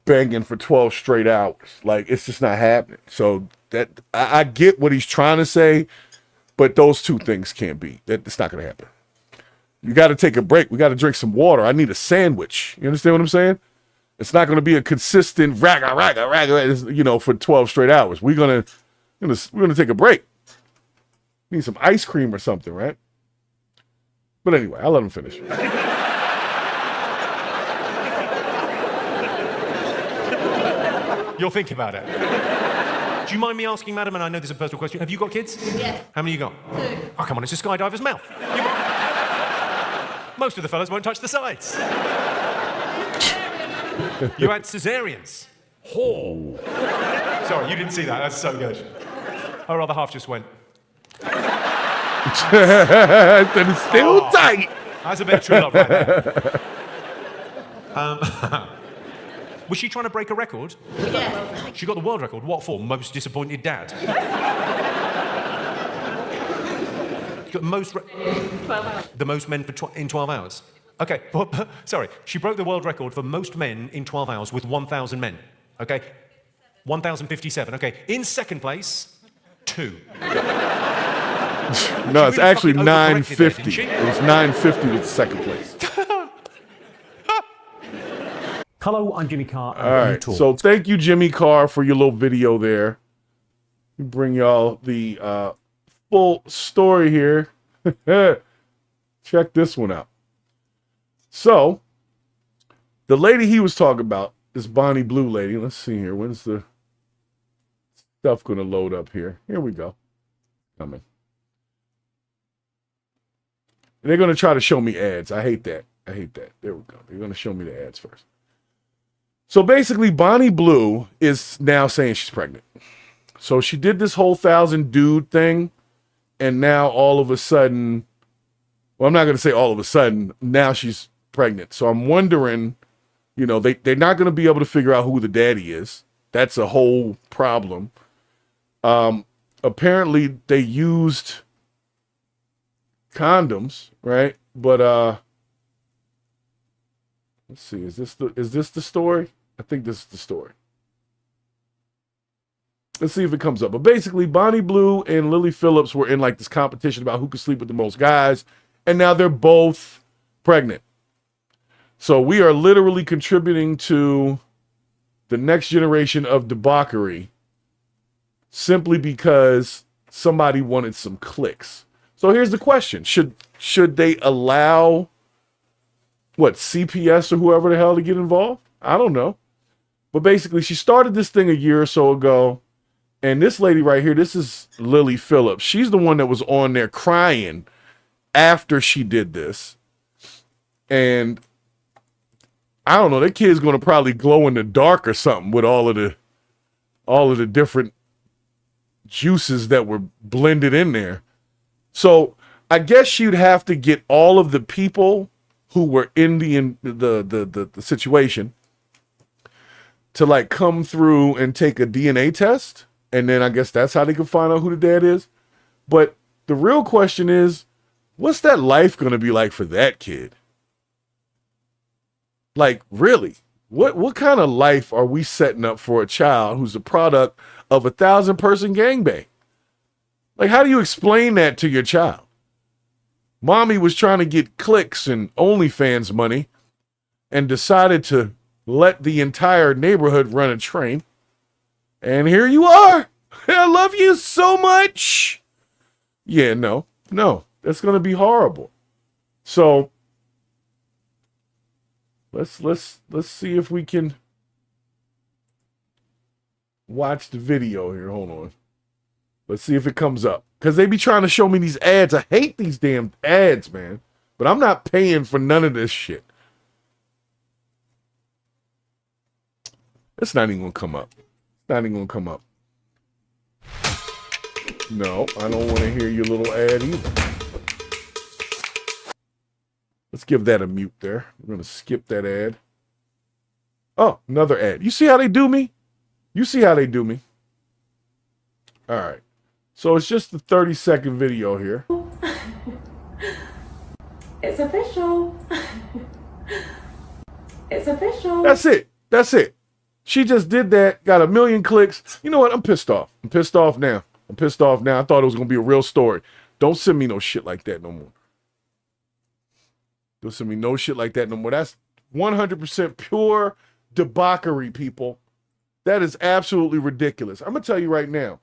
banging for 12 straight hours. Like, it's just not happening. So that I get what he's trying to say, but those two things can't be. It's not going to happen. You got to take a break. We got to drink some water. I need a sandwich. You understand what I'm saying? It's not going to be a consistent ragga, you know, for 12 straight hours. We're gonna take a break. Need some ice cream or something, right? But anyway, I'll let him finish. You'll think about it. Do you mind me asking, madam, and I know this is a personal question, have you got kids? Yes. How many you got? 2. Oh, come on, it's a skydiver's mouth. Most of the fellas won't touch the sides. You had cesareans. Oh. Sorry, you didn't see that. That's so good. Her other half just went. Then it's still tight. That's a bit of true love right there. Was she trying to break a record? Yeah. She got the world record. What for? Most disappointed dad. Got most 12 hours. The most men in 12 hours. Okay, sorry. She broke the world record for most men in 12 hours with 1,000 men. Okay, 1,057. Okay, in second place, 2. No, it's actually 950. It was 950 with second place. Hello, I'm Jimmy Carr. All right, so thank you, Jimmy Carr, for your little video there. Bring y'all the full story here. Check this one out. So, the lady he was talking about, this Bonnie Blue lady, let's see here. When's the stuff going to load up here? Here we go. Coming. And they're going to try to show me ads. I hate that. I hate that. There we go. They're going to show me the ads first. So basically, Bonnie Blue is now saying she's pregnant. So she did this whole 1,000 dude thing, and now all of a sudden, well, I'm not going to say all of a sudden, now she's pregnant. So I'm wondering, you know, they're not going to be able to figure out who the daddy is. That's a whole problem. Apparently they used condoms, right? But let's see, is this the story? I think this is the story. Let's see if it comes up. But basically, Bonnie Blue and Lily Phillips were in like this competition about who could sleep with the most guys, and now they're both pregnant. So we are literally contributing to the next generation of debauchery simply because somebody wanted some clicks. So here's the question. Should they allow... CPS or whoever the hell to get involved? I don't know. But basically, she started this thing a year or so ago. And this lady right here, this is Lily Phillips. She's the one that was on there crying after she did this. And I don't know, that kid's going to probably glow in the dark or something with all of the different juices that were blended in there. So I guess she'd have to get all of the people who were in the situation to like come through and take a DNA test. And then I guess that's how they can find out who the dad is. But the real question is, what's that life going to be like for that kid? Like, really? What kind of life are we setting up for a child who's a product of 1,000-person gangbang? Like, how do you explain that to your child? Mommy was trying to get clicks and OnlyFans money and decided to let the entire neighborhood run a train. And here you are. I love you so much. Yeah, no, that's going to be horrible. So let's see if we can watch the video here. Hold on. Let's see if it comes up. Because they be trying to show me these ads. I hate these damn ads, man. But I'm not paying for none of this shit. It's not even going to come up. Not even going to come up. No, I don't want to hear your little ad either. Let's give that a mute there. We're going to skip that ad. Oh, another ad. You see how they do me? You see how they do me? All right. So it's just the 30-second video here. It's official. It's official. That's it. That's it. She just did that, got 1 million clicks. You know what? I'm pissed off. I'm pissed off now. I'm pissed off now. I thought it was going to be a real story. Don't send me no shit like that no more. Don't send me no shit like that no more. That's 100% pure debauchery, people. That is absolutely ridiculous. I'm going to tell you right now.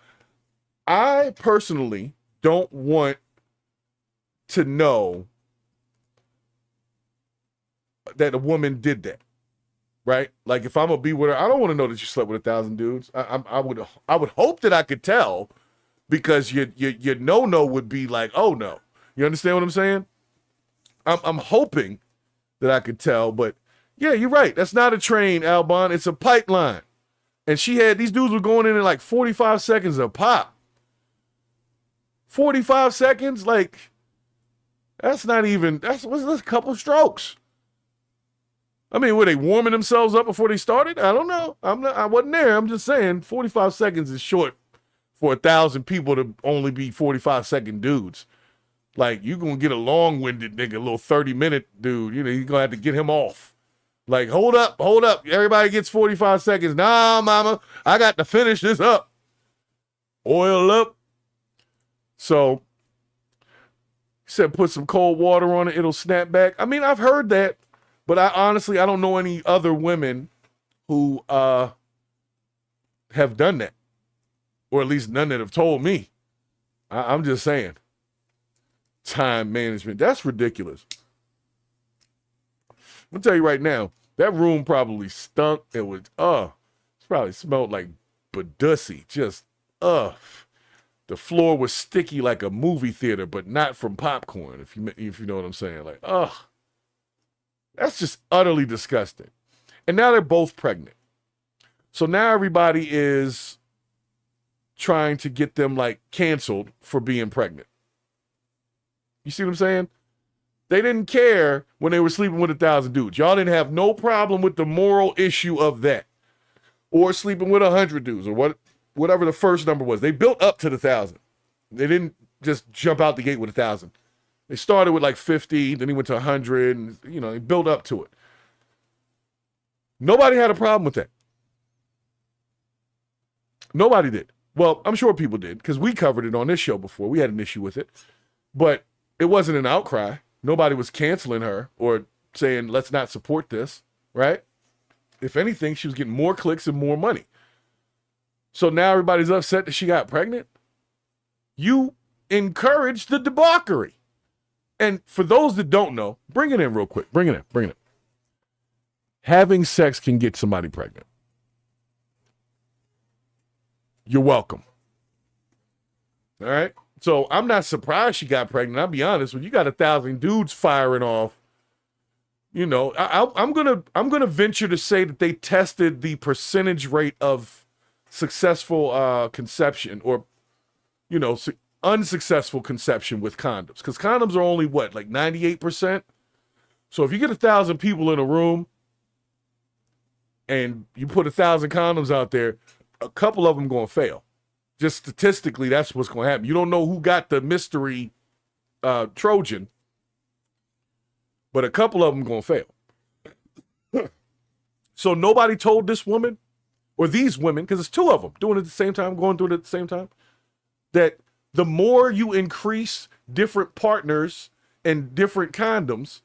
I personally don't want to know that a woman did that. Right? Like if I'm gonna be with her, I don't want to know that you slept with 1,000 dudes. I would hope that I could tell, because your no would be like, oh no. You understand what I'm saying? I'm hoping that I could tell, but yeah, you're right. That's not a train, Albon. It's a pipeline. And these dudes were going in like 45 seconds a pop. 45 seconds? Like, that's a couple strokes. I mean, were they warming themselves up before they started? I don't know. I wasn't there. I'm just saying 45 seconds is short for 1,000 people to only be 45-second dudes. Like, you're going to get a long-winded nigga, a little 30-minute dude. You know, you're going to have to get him off. Like, hold up. Everybody gets 45 seconds. Nah, mama, I got to finish this up. Oil up. So, he said put some cold water on it. It'll snap back. I mean, I've heard that. But I don't know any other women who have done that. Or at least none that have told me. I'm just saying. Time management. That's ridiculous. I'm going to tell you right now, that room probably stunk. It probably smelled like badussy. Just, The floor was sticky like a movie theater, but not from popcorn, if you know what I'm saying. Like, that's just utterly disgusting. And now they're both pregnant. So now everybody is trying to get them like canceled for being pregnant. You see what I'm saying? They didn't care when they were sleeping with 1,000 dudes. Y'all didn't have no problem with the moral issue of that. Or sleeping with 100 dudes or whatever the first number was. They built up to the 1,000. They didn't just jump out the gate with 1,000. They started with like 50, then he went to 100, and, they built up to it. Nobody had a problem with that. Nobody did. Well, I'm sure people did, because we covered it on this show before. We had an issue with it. But it wasn't an outcry. Nobody was canceling her or saying, let's not support this, right? If anything, she was getting more clicks and more money. So now everybody's upset that she got pregnant. You encouraged the debauchery. And for those that don't know, bring it in real quick. Bring it in. Having sex can get somebody pregnant. You're welcome. All right? So I'm not surprised she got pregnant. I'll be honest. When you got 1,000 dudes firing off, you know, I'm gonna venture to say that they tested the percentage rate of successful conception, or, you know, unsuccessful conception with condoms, because condoms are only what, like 98%. So if you get 1,000 people in a room and you put 1,000 condoms out there, a couple of them gonna fail. Just statistically, that's what's gonna happen. You don't know who got the mystery Trojan, but a couple of them gonna fail. So nobody told this woman, or these women, because it's two of them doing it at the same time, going through it at the same time, that the more you increase different partners and different condoms,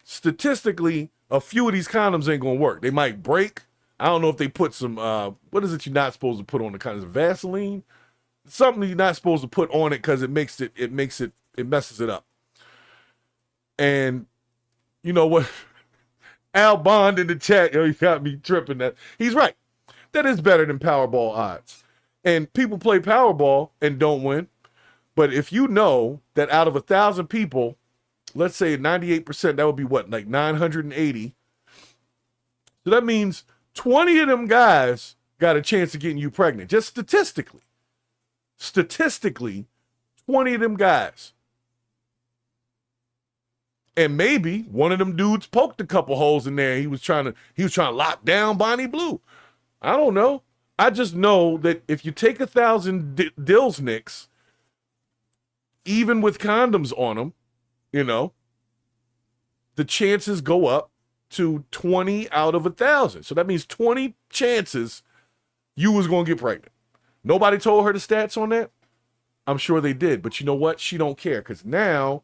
statistically, a few of these condoms ain't gonna work. They might break. I don't know if they put some, what is it you're not supposed to put on the condoms? Vaseline? Something you're not supposed to put on it because it messes it up. And you know what? Al Bond in the chat, yo, you got me tripping that. He's right. That is better than Powerball odds. And people play Powerball and don't win. But if you know that out of 1,000 people, let's say 98%, that would be what, like 980. So that means 20 of them guys got a chance of getting you pregnant. Just statistically. Statistically, 20 of them guys. And maybe one of them dudes poked a couple holes in there. He was trying to lock down Bonnie Blue. I don't know. I just know that if you take 1,000 Dillsnicks, even with condoms on them, you know, the chances go up to 20 out of 1,000. So that means 20 chances you was going to get pregnant. Nobody told her the stats on that? I'm sure they did. But you know what? She don't care, because now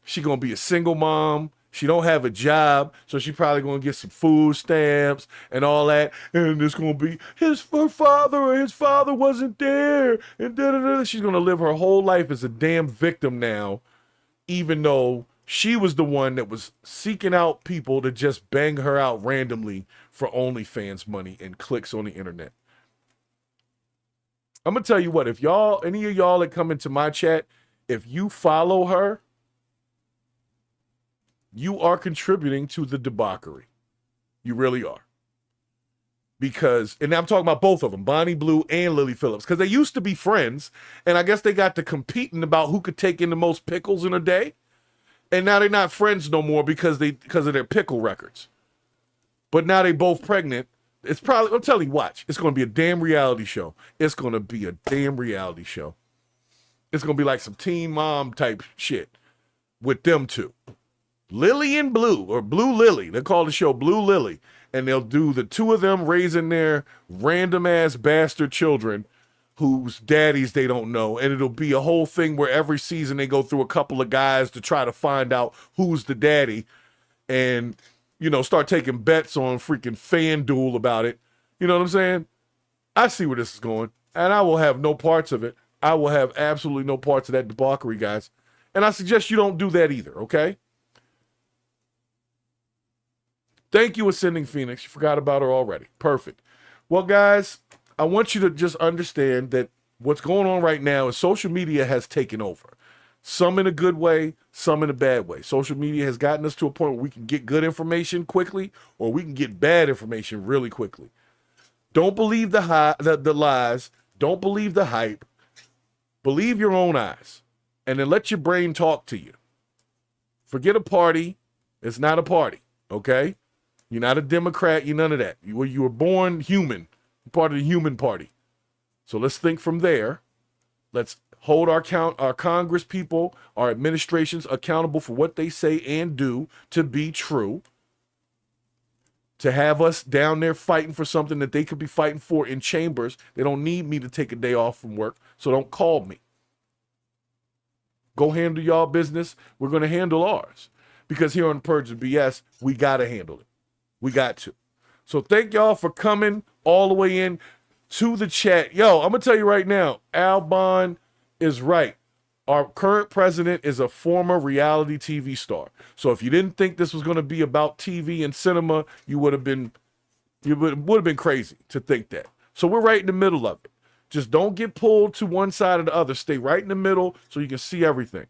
she going to be a single mom. She don't have a job, so she probably going to get some food stamps and all that. And it's going to be her father wasn't there. And da-da-da. She's going to live her whole life as a damn victim now, even though she was the one that was seeking out people to just bang her out randomly for OnlyFans money and clicks on the internet. I'm going to tell you what, if any of y'all that come into my chat, if you follow her, you are contributing to the debauchery. You really are. Because, and I'm talking about both of them, Bonnie Blue and Lily Phillips, because they used to be friends, and I guess they got to competing about who could take in the most pickles in a day. And now they're not friends no more because of their pickle records. But now they both pregnant. It's probably, I'm telling you, watch. It's going to be a damn reality show. It's going to be a damn reality show. It's going to be like some Teen Mom type shit with them two. Lily and Blue, or Blue Lily. They call the show Blue Lily. And they'll do the two of them raising their random-ass bastard children whose daddies they don't know. And it'll be a whole thing where every season they go through a couple of guys to try to find out who's the daddy. And, you know, start taking bets on freaking FanDuel about it. You know what I'm saying? I see where this is going. And I will have no parts of it. I will have absolutely no parts of that debauchery, guys. And I suggest you don't do that either, okay? Thank you, Ascending Phoenix. You forgot about her already. Perfect. Well, guys, I want you to just understand that what's going on right now is social media has taken over. Some in a good way, some in a bad way. Social media has gotten us to a point where we can get good information quickly, or we can get bad information really quickly. Don't believe the lies. Don't believe the hype. Believe your own eyes. And then let your brain talk to you. Forget a party. It's not a party, okay? You're not a Democrat. You're none of that. You were born human. You're part of the human party. So let's think from there. Let's hold our Congress people, our administrations accountable for what they say and do to be true. To have us down there fighting for something that they could be fighting for in chambers. They don't need me to take a day off from work, so don't call me. Go handle y'all business. We're going to handle ours. Because here on Purge the BS, we got to handle it. We got to. So thank y'all for coming all the way in to the chat. Yo, I'm going to tell you right now, Al Bond is right. Our current president is a former reality TV star. So if you didn't think this was going to be about TV and cinema, you would have been crazy to think that. So we're right in the middle of it. Just don't get pulled to one side or the other. Stay right in the middle so you can see everything.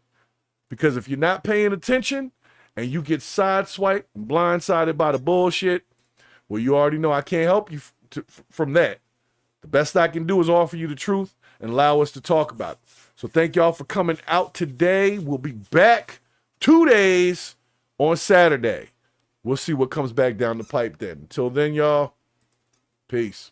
Because if you're not paying attention and you get sideswiped and blindsided by the bullshit, well, you already know I can't help you from that. The best I can do is offer you the truth and allow us to talk about it. So thank y'all for coming out today. We'll be back 2 days on Saturday. We'll see what comes back down the pipe then. Until then, y'all, peace.